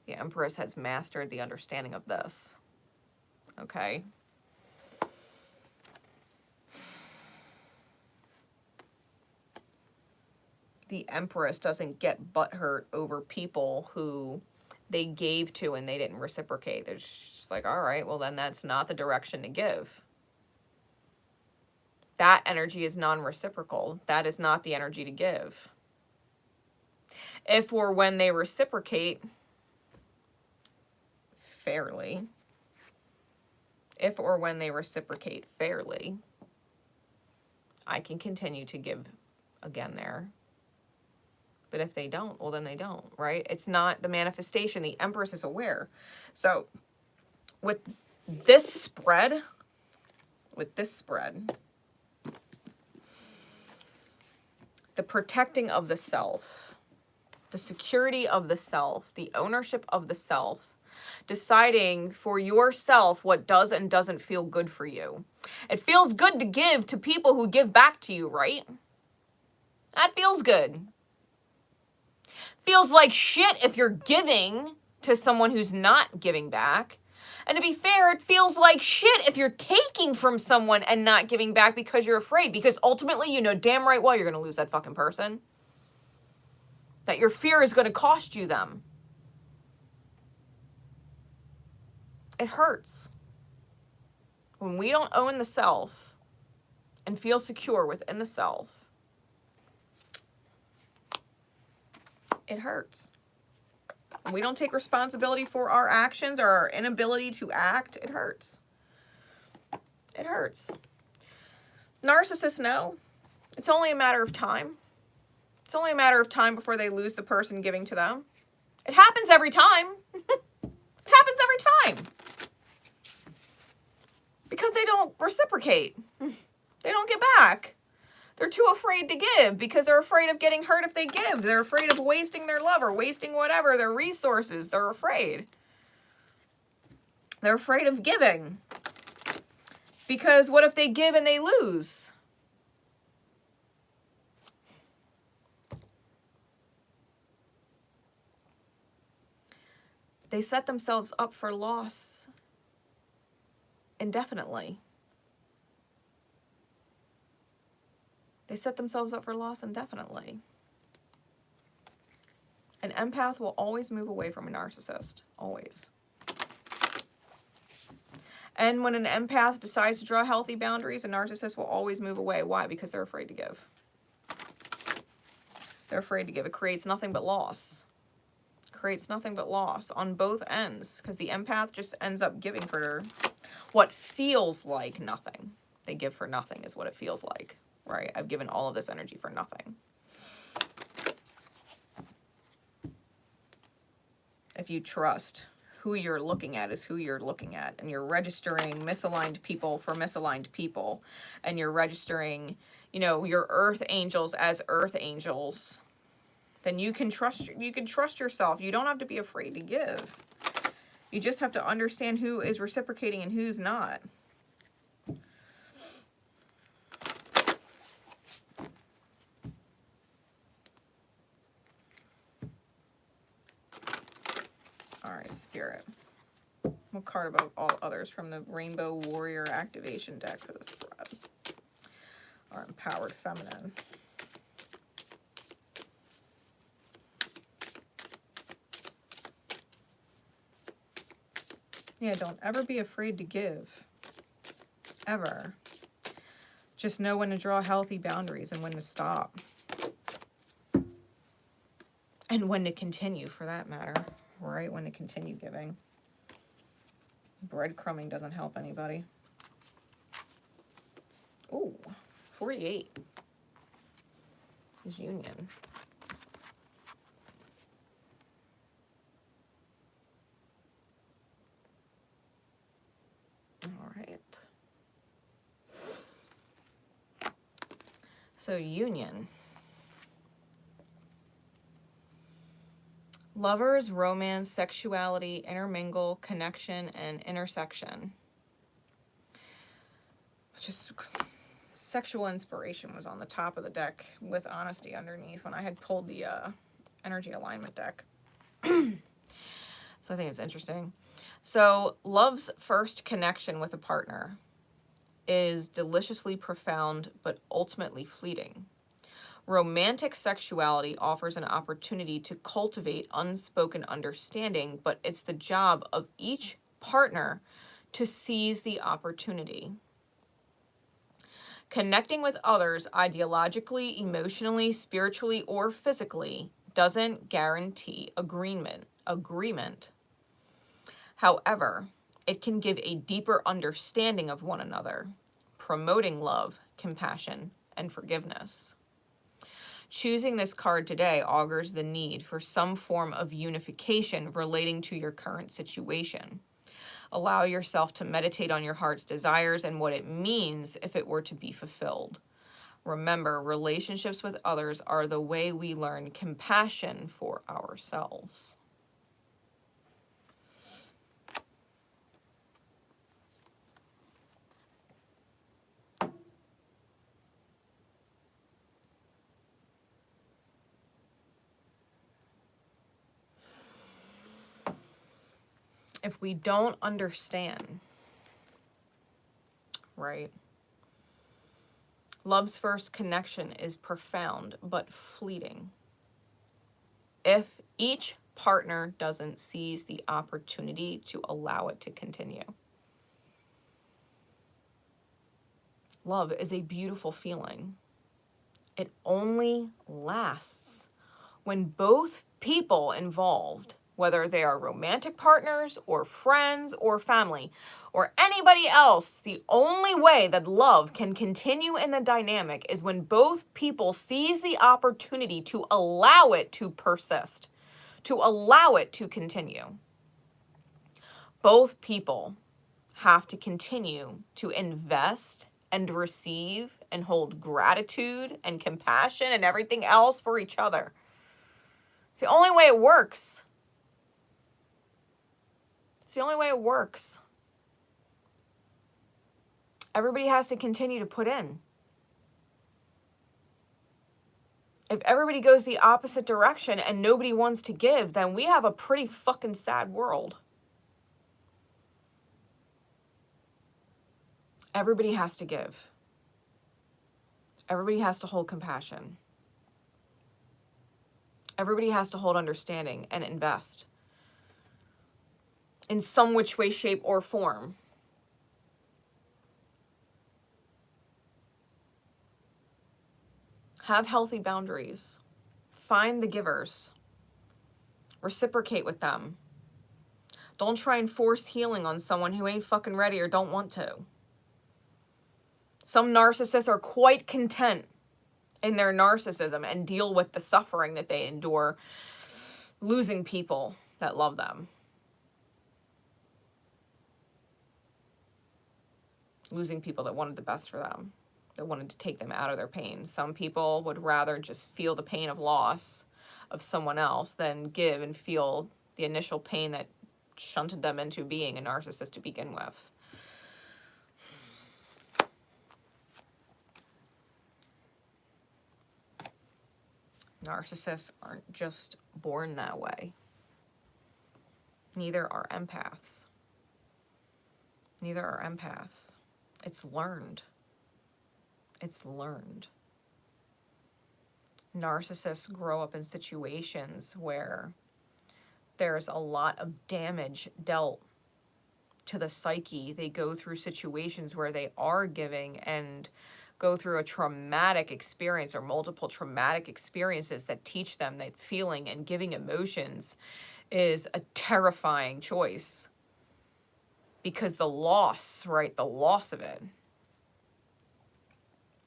The Empress has mastered the understanding of this. Okay? The Empress doesn't get butthurt over people who they gave to and they didn't reciprocate. They're just like, all right, well then that's not the direction to give. That energy is non-reciprocal. That is not the energy to give. If or when they reciprocate fairly, I can continue to give again there. But if they don't, well, then they don't, right? It's not the manifestation. The Empress is aware. So with this spread, the protecting of the self, the security of the self, the ownership of the self, deciding for yourself what does and doesn't feel good for you. It feels good to give to people who give back to you, right? That feels good. Feels like shit if you're giving to someone who's not giving back. And to be fair, it feels like shit if you're taking from someone and not giving back because you're afraid. Because ultimately, you know damn right well you're going to lose that fucking person. That your fear is going to cost you them. It hurts. When we don't own the self and feel secure within the self, it hurts. When we don't take responsibility for our actions or our inability to act, it hurts. It hurts. Narcissists know it's only a matter of time. It's only a matter of time before they lose the person giving to them. It happens every time. It happens every time. Because they don't reciprocate. They don't give back. They're too afraid to give because they're afraid of getting hurt if they give. They're afraid of wasting their love or wasting whatever, their resources. They're afraid. They're afraid of giving. Because what if they give and they lose? They set themselves up for loss indefinitely. They set themselves up for loss indefinitely. An empath will always move away from a narcissist. Always. And when an empath decides to draw healthy boundaries, a narcissist will always move away. Why? Because they're afraid to give. They're afraid to give. It creates nothing but loss. Creates nothing but loss on both ends. Because the empath just ends up giving for what feels like nothing. They give for nothing is what it feels like. Right? I've given all of this energy for nothing. If you trust who you're looking at is who you're looking at, and you're registering misaligned people for misaligned people, and you're registering, you know, your earth angels as earth angels, then you can trust yourself. You don't have to be afraid to give. You just have to understand who is reciprocating and who's not. All right, Spirit. What card above all others from the Rainbow Warrior Activation deck for this thread? Our Empowered Feminine. Yeah, don't ever be afraid to give. Ever. Just know when to draw healthy boundaries and when to stop. And when to continue, for that matter. Right? When to continue giving. Breadcrumbing doesn't help anybody. Ooh, 48 is union. All right. So union. Lovers, romance, sexuality, intermingle, connection, and intersection. Just sexual inspiration was on the top of the deck with honesty underneath when I had pulled the energy alignment deck. So I think it's interesting. So love's first connection with a partner is deliciously profound but ultimately fleeting. Romantic sexuality offers an opportunity to cultivate unspoken understanding, but it's the job of each partner to seize the opportunity. Connecting with others ideologically, emotionally, spiritually, or physically doesn't guarantee agreement. However, it can give a deeper understanding of one another, promoting love, compassion, and forgiveness. Choosing this card today augurs the need for some form of unification relating to your current situation. Allow yourself to meditate on your heart's desires and what it means if it were to be fulfilled. Remember, relationships with others are the way we learn compassion for ourselves. If we don't understand, right? Love's first connection is profound but fleeting. If each partner doesn't seize the opportunity to allow it to continue. Love is a beautiful feeling. It only lasts when both people involved, whether they are romantic partners or friends or family or anybody else, the only way that love can continue in the dynamic is when both people seize the opportunity to allow it to persist, to allow it to continue. Both people have to continue to invest and receive and hold gratitude and compassion and everything else for each other. It's the only way it works. It's the only way it works. Everybody has to continue to put in. If everybody goes the opposite direction and nobody wants to give, then we have a pretty fucking sad world. Everybody has to give. Everybody has to hold compassion. Everybody has to hold understanding and invest in some which way, shape, or form. Have healthy boundaries. Find the givers. Reciprocate with them. Don't try and force healing on someone who ain't fucking ready or don't want to. Some narcissists are quite content in their narcissism and deal with the suffering that they endure losing people that love them. Losing people that wanted the best for them, that wanted to take them out of their pain. Some people would rather just feel the pain of loss, of someone else than give and feel the initial pain that shunted them into being a narcissist to begin with. Narcissists aren't just born that way. Neither are empaths. Neither are empaths. It's learned. It's learned. Narcissists grow up in situations where there's a lot of damage dealt to the psyche. They go through situations where they are giving and go through a traumatic experience or multiple traumatic experiences that teach them that feeling and giving emotions is a terrifying choice. Because the loss, right, the loss of it,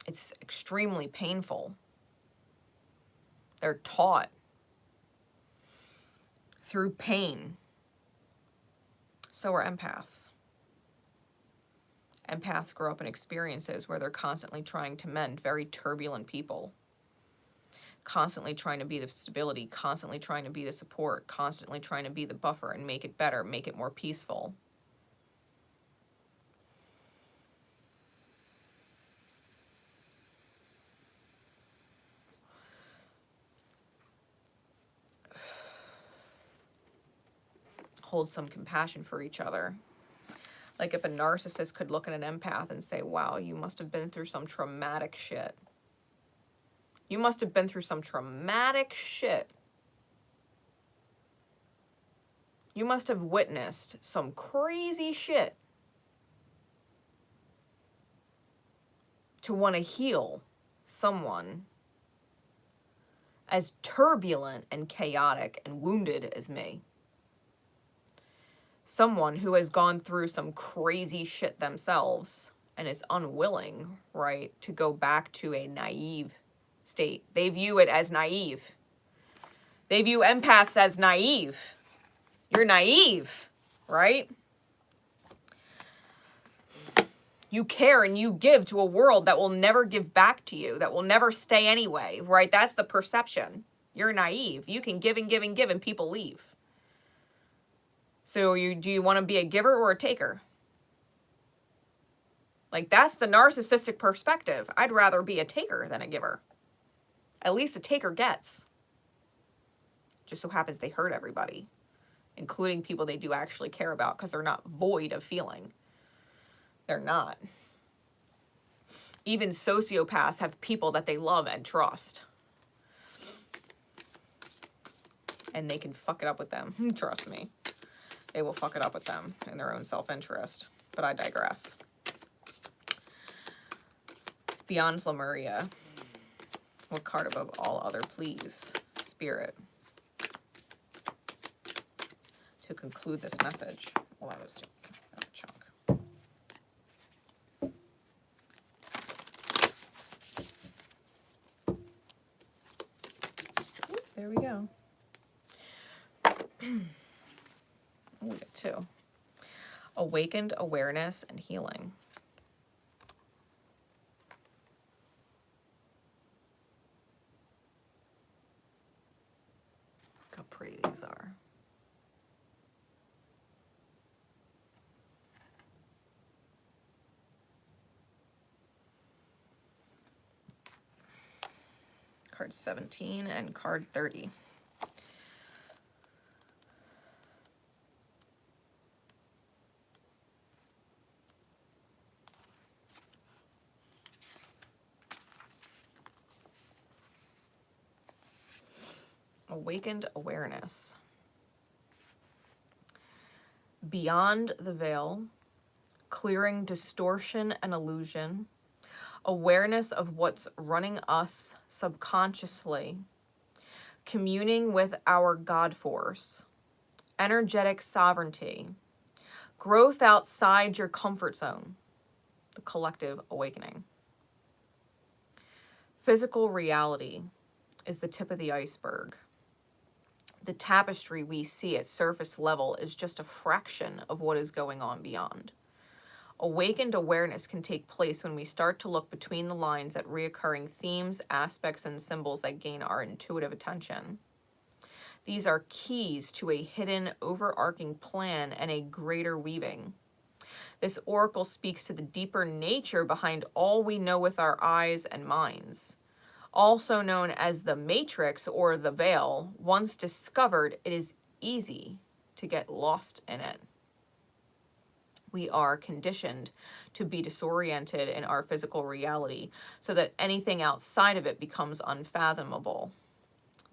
it's extremely painful. They're taught through pain. So are empaths. Empaths grow up in experiences where they're constantly trying to mend very turbulent people. Constantly trying to be the stability, constantly trying to be the support, constantly trying to be the buffer and make it better, make it more peaceful. Hold some compassion for each other. Like if a narcissist could look at an empath and say, wow, you must have been through some traumatic shit. You must have been through some traumatic shit. You must have witnessed some crazy shit to want to heal someone as turbulent and chaotic and wounded as me. Someone who has gone through some crazy shit themselves and is unwilling, right, to go back to a naive state. They view it as naive. They view empaths as naive. You're naive, right? You care and you give to a world that will never give back to you, that will never stay anyway, right? That's the perception. You're naive. You can give and give and give and people leave. So do you want to be a giver or a taker? Like, that's the narcissistic perspective. I'd rather be a taker than a giver. At least a taker gets. Just so happens they hurt everybody, including people they do actually care about, because they're not void of feeling. They're not. Even sociopaths have people that they love and trust. And they can fuck it up with them. Trust me. They will fuck it up with them in their own self-interest. But I digress. Beyond Lemuria. What card above all other, please? Spirit. To conclude this message. Well, that's a chunk. There we go. We get two. Awakened awareness and healing. Look how pretty these are. Card 17 and card 30. Awakened awareness. Beyond the veil, clearing distortion and illusion, awareness of what's running us subconsciously, communing with our God force, energetic sovereignty, growth outside your comfort zone, the collective awakening. Physical reality is the tip of the iceberg. The tapestry we see at surface level is just a fraction of what is going on beyond. Awakened awareness can take place when we start to look between the lines at reoccurring themes, aspects, and symbols that gain our intuitive attention. These are keys to a hidden overarching plan and a greater weaving. This oracle speaks to the deeper nature behind all we know with our eyes and minds. Also known as the matrix or the veil, once discovered, it is easy to get lost in it. We are conditioned to be disoriented in our physical reality so that anything outside of it becomes unfathomable.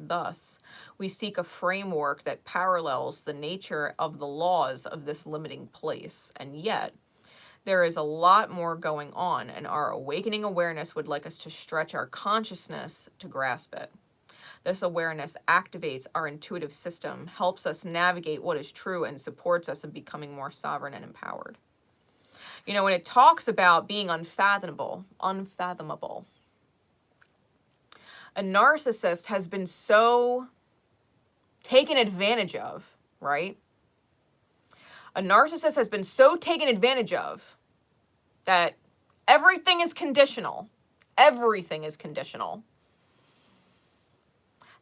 Thus, we seek a framework that parallels the nature of the laws of this limiting place, and yet there is a lot more going on, and our awakening awareness would like us to stretch our consciousness to grasp it. This awareness activates our intuitive system, helps us navigate what is true, and supports us in becoming more sovereign and empowered. You know, when it talks about being unfathomable, a narcissist has been so taken advantage of, right? A narcissist has been so taken advantage of that everything is conditional. Everything is conditional.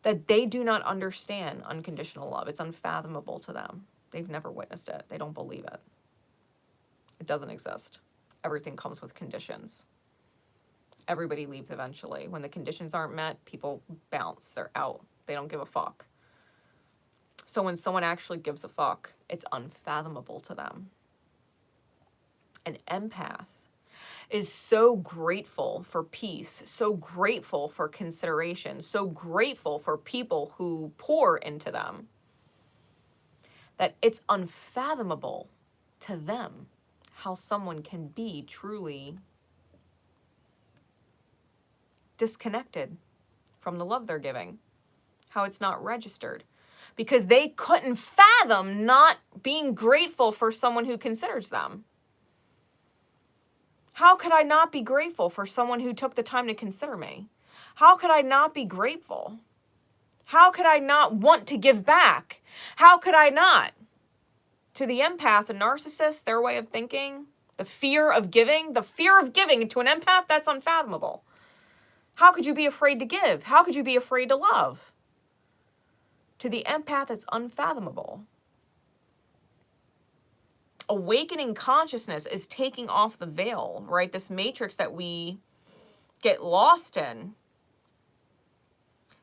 That they do not understand unconditional love. It's unfathomable to them. They've never witnessed it. They don't believe it. It doesn't exist. Everything comes with conditions. Everybody leaves eventually. When the conditions aren't met, people bounce. They're out. They don't give a fuck. So when someone actually gives a fuck, it's unfathomable to them. An empath is so grateful for peace, so grateful for consideration, so grateful for people who pour into them, that it's unfathomable to them how someone can be truly disconnected from the love they're giving, how it's not registered, because they couldn't fathom not being grateful for someone who considers them. How could I not be grateful for someone who took the time to consider me? How could I not be grateful? How could I not want to give back? How could I not? To the empath, the narcissist, their way of thinking, the fear of giving to an empath, that's unfathomable. How could you be afraid to give? How could you be afraid to love? To the empath, it's unfathomable. Awakening consciousness is taking off the veil, right? This matrix that we get lost in,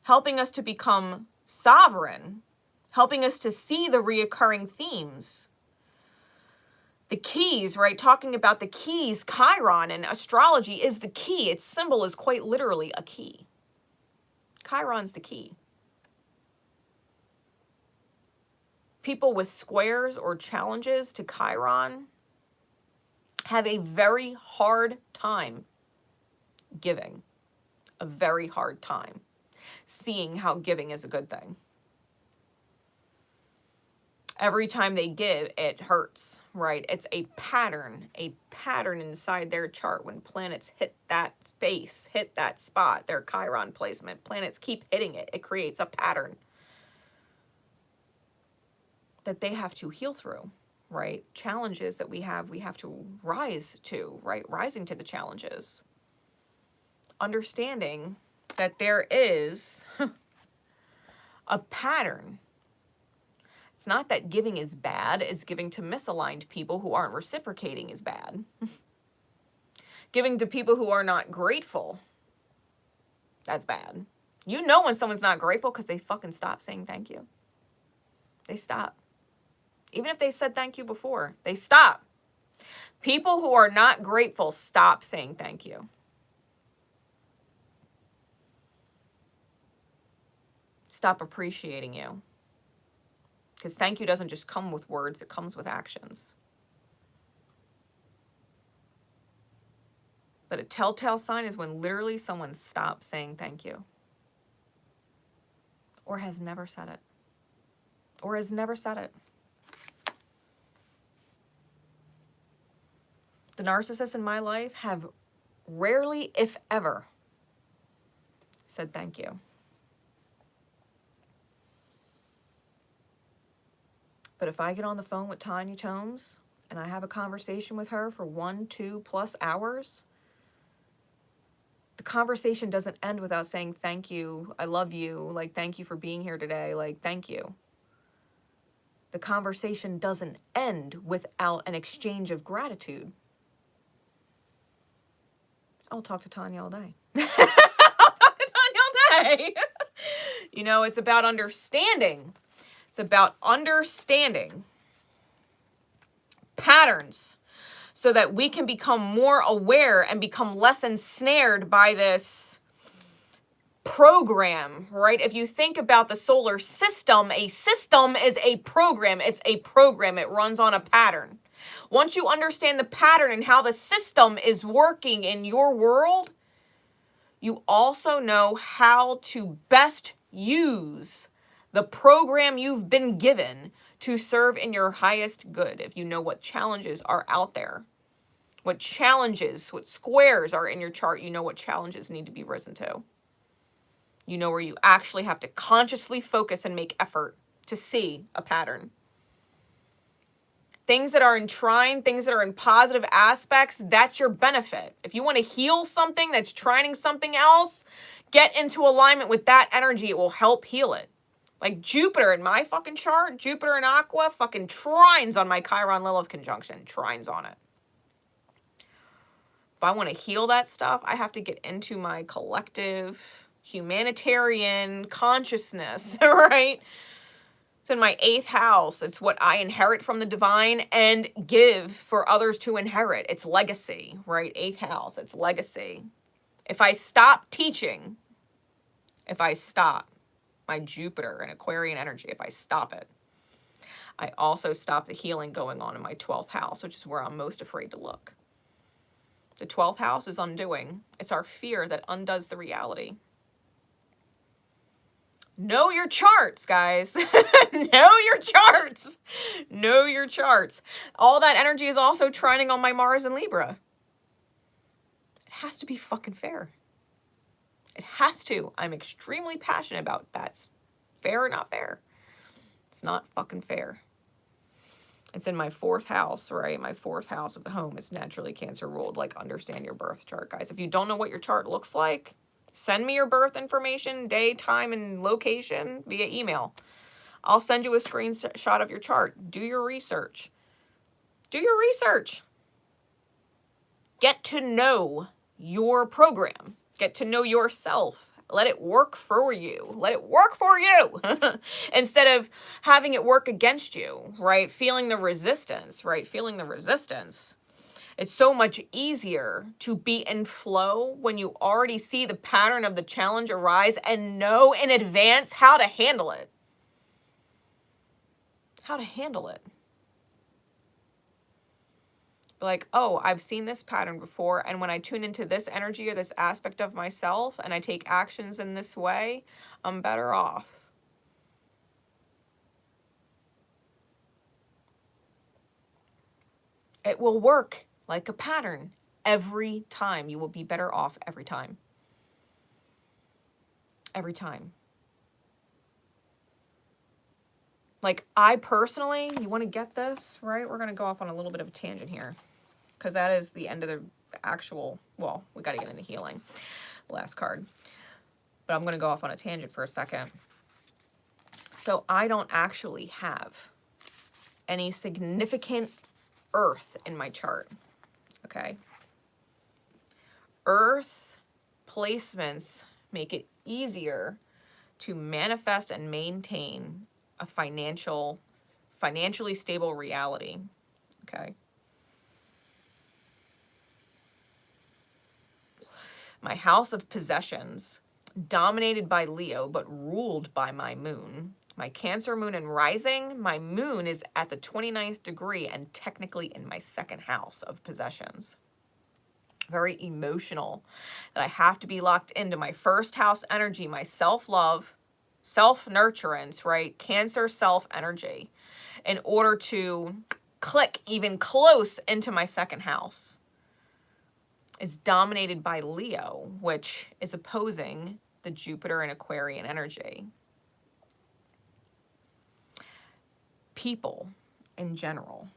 helping us to become sovereign, helping us to see the reoccurring themes. The keys, right? Talking about the keys, Chiron in astrology is the key. Its symbol is quite literally a key. Chiron's the key. People with squares or challenges to Chiron have a very hard time giving. A very hard time seeing how giving is a good thing. Every time they give, it hurts, right? It's a pattern inside their chart. When planets hit that space, hit that spot, their Chiron placement, planets keep hitting it. It creates a pattern that they have to heal through, right? Challenges that we have to rise to, right? Rising to the challenges. Understanding that there is a pattern. It's not that giving is bad, it's giving to misaligned people who aren't reciprocating is bad. Giving to people who are not grateful, that's bad. You know when someone's not grateful because they fucking stop saying thank you. They stop. Even if they said thank you before, they stop. People who are not grateful stop saying thank you. Stop appreciating you. Because thank you doesn't just come with words, it comes with actions. But a telltale sign is when literally someone stops saying thank you. Or has never said it. Or has never said it. The narcissists in my life have rarely, if ever, said thank you. But if I get on the phone with Tanya Tomes and I have a conversation with her for 1, 2+ hours, the conversation doesn't end without saying thank you, I love you, like thank you for being here today, like thank you. The conversation doesn't end without an exchange of gratitude. I'll talk to Tanya all day. I'll talk to Tanya all day. You know, it's about understanding. It's about understanding patterns so that we can become more aware and become less ensnared by this program, right? If you think about the solar system, a system is a program. It's a program. It runs on a pattern. Once you understand the pattern and how the system is working in your world, you also know how to best use the program you've been given to serve in your highest good. If you know what challenges are out there, what challenges, what squares are in your chart, you know what challenges need to be risen to. You know where you actually have to consciously focus and make effort to see a pattern. Things that are in trine, things that are in positive aspects, that's your benefit. If you want to heal something that's trining something else, get into alignment with that energy. It will help heal it. Like Jupiter in my fucking chart, Jupiter and Aqua, fucking trines on my Chiron Lilith conjunction. Trines on it. If I want to heal that stuff, I have to get into my collective humanitarian consciousness, right? It's in my 8th house. It's what I inherit from the divine and give for others to inherit. It's legacy, right? 8th house, it's legacy. If I stop teaching, if I stop my Jupiter and Aquarian energy, if I stop it, I also stop the healing going on in my 12th house, which is where I'm most afraid to look. The 12th house is undoing. It's our fear that undoes the reality. Know your charts, guys. Know your charts. Know your charts. All that energy is also trining on my Mars and Libra. It has to be fucking fair. It has to. I'm extremely passionate about that's fair or not fair. It's not fucking fair. It's in my 4th house, right? My 4th house of the home is naturally Cancer ruled. Like, understand your birth chart, guys. If you don't know what your chart looks like, send me your birth information, day, time, and location via email. I'll send you a screenshot of your chart. Do your research. Do your research. Get to know your program. Get to know yourself. Let it work for you. Let it work for you. Instead of having it work against you, right? Feeling the resistance, right? Feeling the resistance. It's so much easier to be in flow when you already see the pattern of the challenge arise and know in advance how to handle it. How to handle it. Like, oh, I've seen this pattern before, and when I tune into this energy or this aspect of myself and I take actions in this way, I'm better off. It will work like a pattern every time. You will be better off every time. Every time. Like, I personally, you want to get this, right? We're going to go off on a little bit of a tangent here, because that is the end of the actual, well, we got to get into healing, last card. But I'm going to go off on a tangent for a second. So I don't actually have any significant earth in my chart, okay? Earth placements make it easier to manifest and maintain a financially stable reality, okay? My house of possessions, dominated by Leo, but ruled by my moon. My Cancer moon and rising, my moon is at the 29th degree and technically in my 2nd house of possessions. Very emotional, that I have to be locked into my 1st house energy, my self-love, self-nurturance, right? Cancer self-energy, in order to click even close into my 2nd house. It's dominated by Leo, which is opposing the Jupiter and Aquarian energy. People in general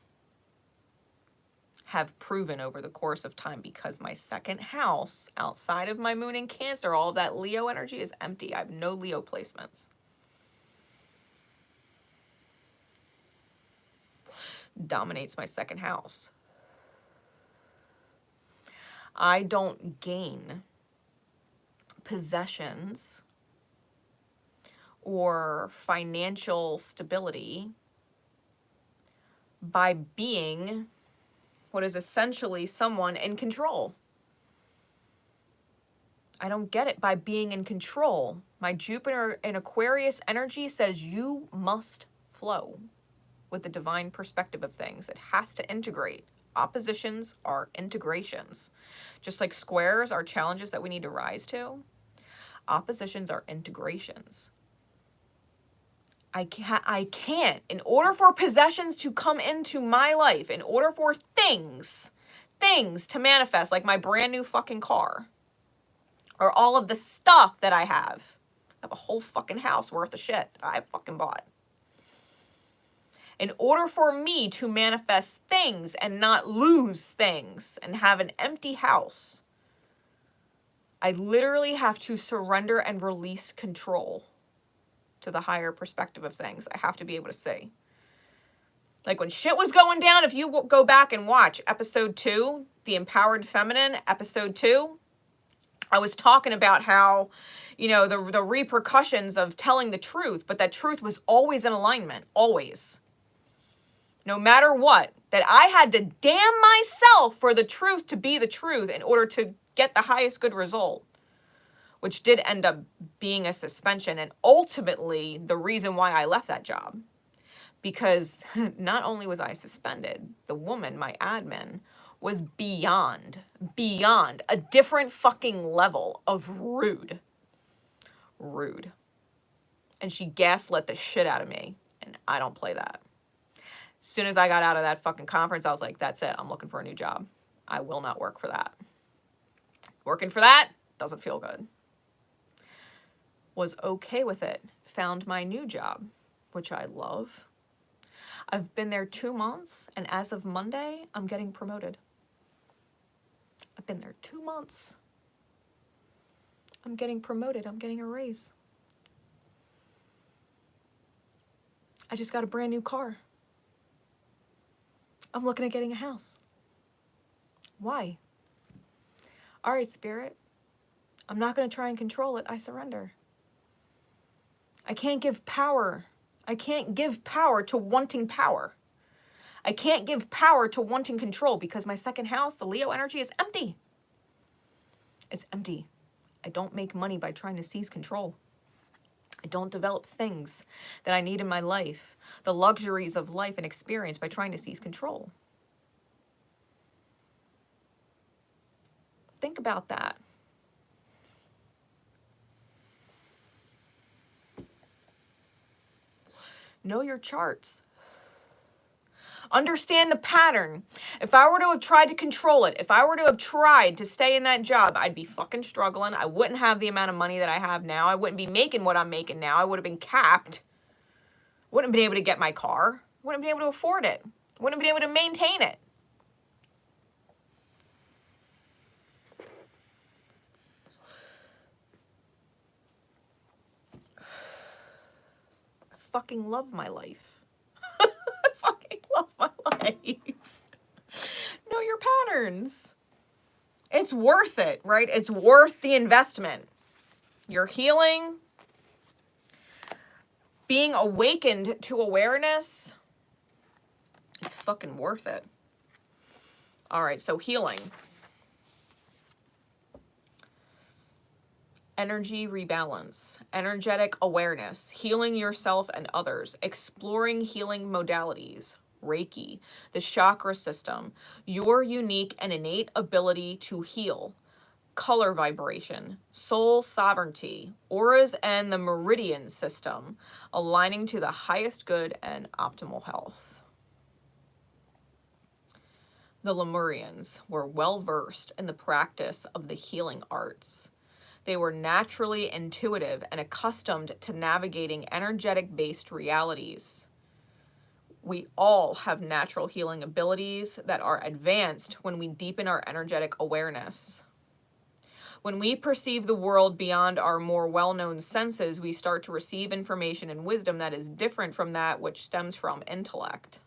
have proven over the course of time, because my second house, outside of my moon in Cancer, all of that Leo energy is empty. I have no Leo placements. Dominates my second house. I don't gain possessions or financial stability by being what is essentially someone in control. I don't get it by being in control. My Jupiter in Aquarius energy says you must flow with the divine perspective of things. It has to integrate. Oppositions are integrations. Just like squares are challenges that we need to rise to, oppositions are integrations. I can't. In order for possessions to come into my life, in order for things to manifest, like my brand new fucking car, or all of the stuff that I have a whole fucking house worth of shit I fucking bought. In order for me to manifest things and not lose things and have an empty house, I literally have to surrender and release control to the higher perspective of things. I have to be able to see. Like when shit was going down, if you go back and watch episode 2, The Empowered Feminine, episode 2, I was talking about how, you know, the repercussions of telling the truth, but that truth was always in alignment, always. No matter what, that I had to damn myself for the truth to be the truth in order to get the highest good result, which did end up being a suspension, and ultimately the reason why I left that job. Because not only was I suspended, the woman, my admin, was beyond a different fucking level of rude. And she gaslit the shit out of me, and I don't play that. As soon as I got out of that fucking conference, I was like, that's it, I'm looking for a new job. I will not work for that. Working for that doesn't feel good. Was okay with it. Found my new job, which I love. I've been there 2 months, and as of Monday, I'm getting promoted. I've been there 2 months. I'm getting promoted. I'm getting a raise. I just got a brand new car. I'm looking at getting a house. Why? All right, Spirit. I'm not going to try and control it. I surrender. I can't give power. I can't give power to wanting power. I can't give power to wanting control because my second house, the Leo energy, is empty. It's empty. I don't make money by trying to seize control. I don't develop things that I need in my life, the luxuries of life and experience, by trying to seize control. Think about that. Know your charts. Understand the pattern. If I were to have tried to control it, if I were to have tried to stay in that job, I'd be fucking struggling. I wouldn't have the amount of money that I have now. I wouldn't be making what I'm making now. I would have been capped. Wouldn't have been able to get my car. Wouldn't have been able to afford it. Wouldn't have been able to maintain it. I fucking love my life. Love my life. Know your patterns. It's worth it, right? It's worth the investment. You're healing, being awakened to awareness. It's fucking worth it. All right, so healing. Energy rebalance, energetic awareness, healing yourself and others, exploring healing modalities, Reiki, the chakra system, your unique and innate ability to heal, color vibration, soul sovereignty, auras and the meridian system, aligning to the highest good and optimal health. The Lemurians were well versed in the practice of the healing arts. They were naturally intuitive and accustomed to navigating energetic-based realities. We all have natural healing abilities that are advanced when we deepen our energetic awareness. When we perceive the world beyond our more well-known senses, we start to receive information and wisdom that is different from that which stems from intellect.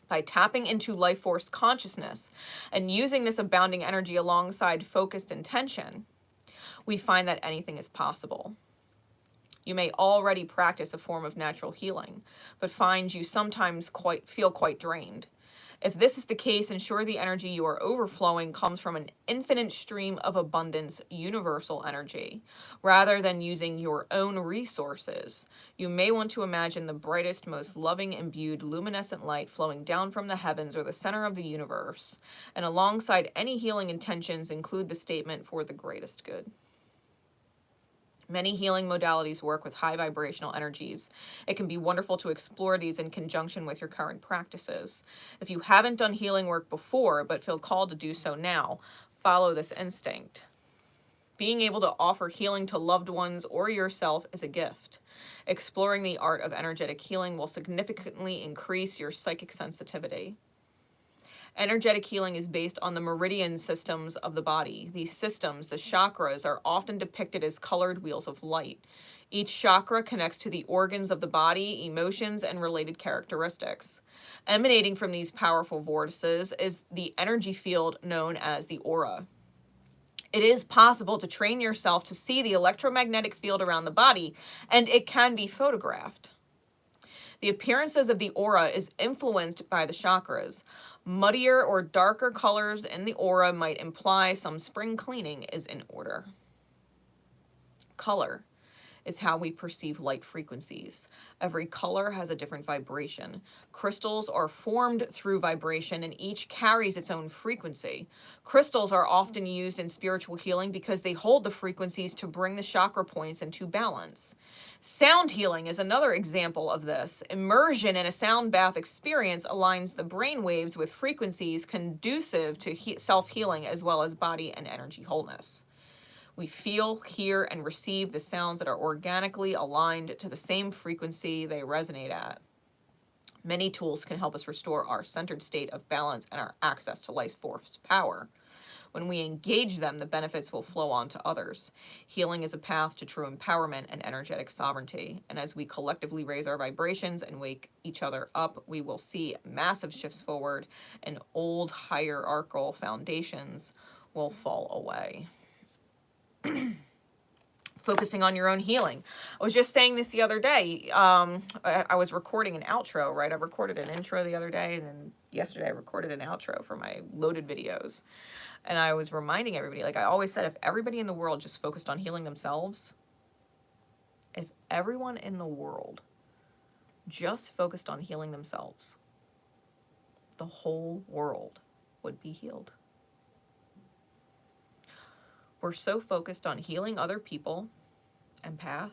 By tapping into life force consciousness and using this abounding energy alongside focused intention, we find that anything is possible. You may already practice a form of natural healing, but find you sometimes feel quite drained. If this is the case, ensure the energy you are overflowing comes from an infinite stream of abundance, universal energy, rather than using your own resources. You may want to imagine the brightest, most loving, imbued, luminescent light flowing down from the heavens or the center of the universe, and alongside any healing intentions, include the statement "for the greatest good." Many healing modalities work with high vibrational energies. It can be wonderful to explore these in conjunction with your current practices. If you haven't done healing work before but feel called to do so now, follow this instinct. Being able to offer healing to loved ones or yourself is a gift. Exploring the art of energetic healing will significantly increase your psychic sensitivity. Energetic healing is based on the meridian systems of the body. These systems, the chakras, are often depicted as colored wheels of light. Each chakra connects to the organs of the body, emotions, and related characteristics. Emanating from these powerful vortices is the energy field known as the aura. It is possible to train yourself to see the electromagnetic field around the body, and it can be photographed. The appearances of the aura is influenced by the chakras. Muddier or darker colors in the aura might imply some spring cleaning is in order. Color is how we perceive light frequencies. Every color has a different vibration. Crystals are formed through vibration, and each carries its own frequency. Crystals are often used in spiritual healing because they hold the frequencies to bring the chakra points into balance. Sound healing is another example of this. Immersion in a sound bath experience aligns the brain waves with frequencies conducive to self-healing as well as body and energy wholeness. We feel, hear, and receive the sounds that are organically aligned to the same frequency they resonate at. Many tools can help us restore our centered state of balance and our access to life force power. When we engage them, the benefits will flow on to others. Healing is a path to true empowerment and energetic sovereignty. And as we collectively raise our vibrations and wake each other up, we will see massive shifts forward, and old hierarchical foundations will fall away. Focusing on your own healing. I was just saying this the other day. I was recording an outro, right? I recorded an intro the other day, and then yesterday I recorded an outro for my loaded videos. And I was reminding everybody, like I always said, if everybody in the world just focused on healing themselves, if everyone in the world just focused on healing themselves, the whole world would be healed. We're so focused on healing other people, empath,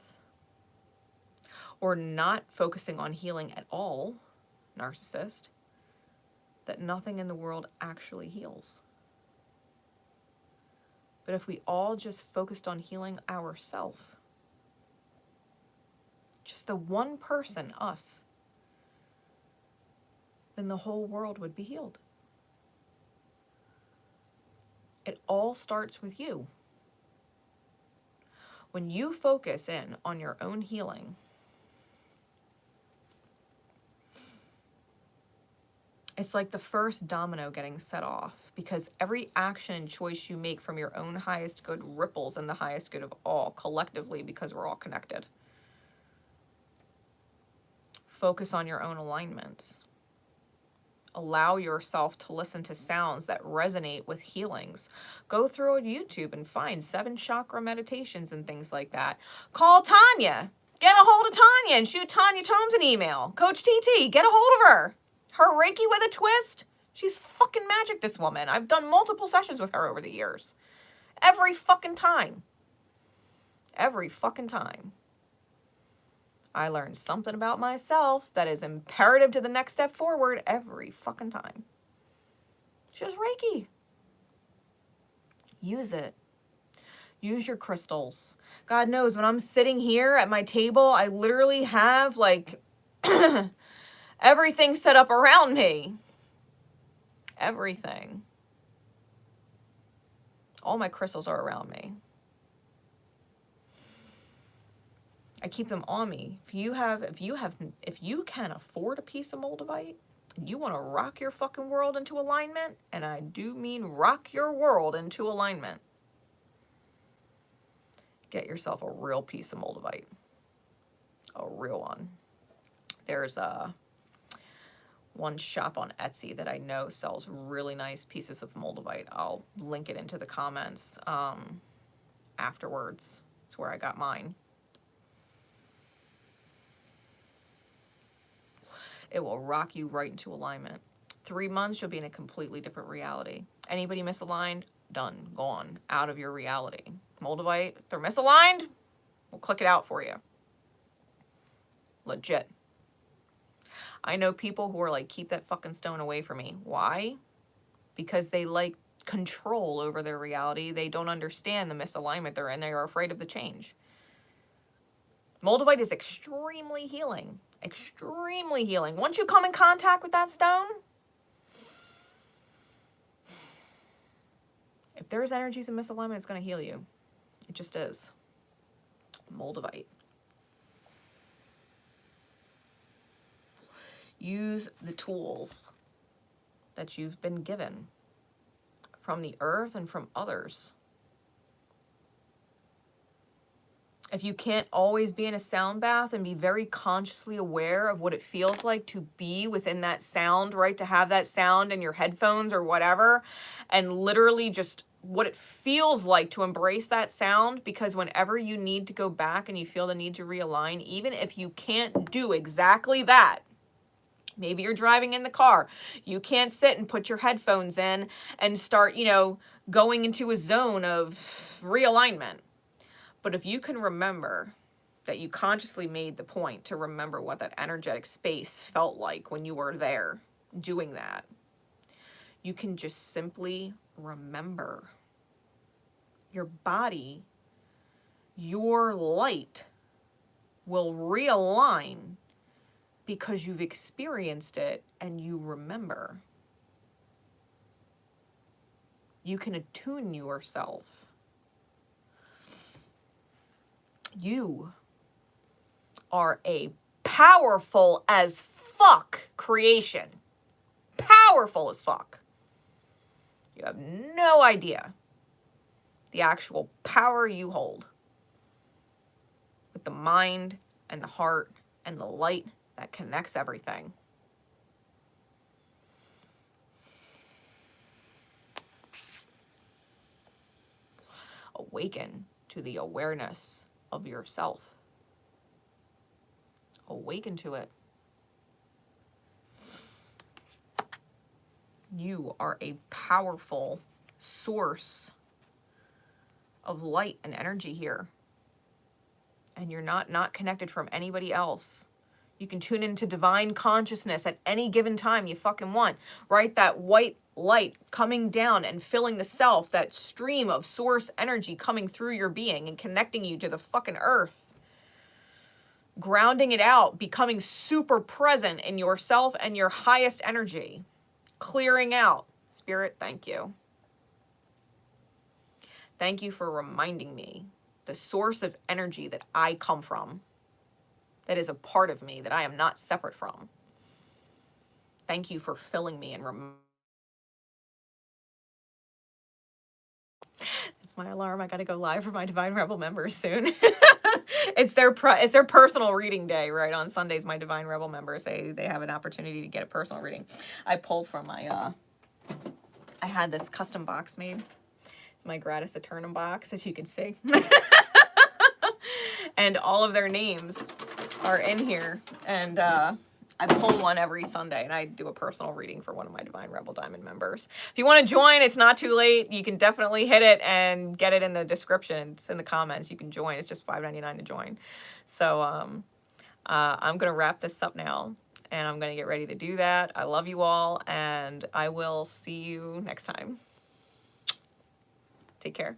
or not focusing on healing at all, narcissist, that nothing in the world actually heals. But if we all just focused on healing ourselves, just the one person, us, then the whole world would be healed. It all starts with you. When you focus in on your own healing, it's like the first domino getting set off, because every action and choice you make from your own highest good ripples in the highest good of all, collectively, because we're all connected. Focus on your own alignments. Allow yourself to listen to sounds that resonate with healings. Go through YouTube and find 7 chakra meditations and things like that. Call Tanya. Get a hold of Tanya and shoot Tanya Tomes an email. Coach TT, get a hold of her. Her Reiki with a twist. She's fucking magic, this woman. I've done multiple sessions with her over the years. Every fucking time. Every fucking time. I learned something about myself that is imperative to the next step forward every fucking time. She has Reiki. Use it. Use your crystals. God knows, when I'm sitting here at my table, I literally have like Everything's set up around me. Everything. All my crystals are around me. I keep them on me. If you can afford a piece of moldavite, and you want to rock your fucking world into alignment, and I do mean rock your world into alignment, get yourself a real piece of moldavite. A real one. There's one shop on Etsy that I know sells really nice pieces of moldavite. I'll link it into the comments afterwards. It's where I got mine. It will rock you right into alignment. 3 months, you'll be in a completely different reality. Anybody misaligned, done, gone, out of your reality. Moldavite, if they're misaligned, we'll click it out for you. Legit. I know people who are like, keep that fucking stone away from me. Why? Because they like control over their reality. They don't understand the misalignment they're in. They are afraid of the change. Moldavite is extremely healing. Extremely healing. Once you come in contact with that stone, if there's energies in misalignment, it's going to heal you. It just is. Moldavite. Use the tools that you've been given from the earth and from others. If you can't always be in a sound bath and be very consciously aware of what it feels like to be within that sound, right? To have that sound in your headphones or whatever, and literally just what it feels like to embrace that sound, because whenever you need to go back and you feel the need to realign, even if you can't do exactly that, maybe you're driving in the car, you can't sit and put your headphones in and start, going into a zone of realignment. But if you can remember that you consciously made the point to remember what that energetic space felt like when you were there doing that, you can just simply remember. Your body, your light will realign because you've experienced it and you remember. You can attune yourself. You are a powerful as fuck creation. Powerful as fuck. You have no idea the actual power you hold with the mind and the heart and the light that connects everything. Awaken to the awareness of yourself. Awaken to it. You are a powerful source of light and energy here. And you're not connected from anybody else. You can tune into divine consciousness at any given time you fucking want, right? That white light coming down and filling the self, that stream of source energy coming through your being and connecting you to the fucking earth. Grounding it out, becoming super present in yourself and your highest energy. Clearing out. Spirit, thank you. Thank you for reminding me the source of energy that I come from, that is a part of me, that I am not separate from. Thank you for filling me and It's my alarm. I got to go live for my Divine Rebel members soon. It's their personal reading day, right? On Sundays, my Divine Rebel members, they have an opportunity to get a personal reading. I pulled from my, I had this custom box made. It's my Gratis Eternum box, as you can see. And all of their names are in here. And I pull one every Sunday, and I do a personal reading for one of my Divine Rebel Diamond members. If you want to join, it's not too late. You can definitely hit it and get it in the description. It's in the comments. You can join. It's just $5.99 to join. So I'm going to wrap this up now, and I'm going to get ready to do that. I love you all, and I will see you next time. Take care.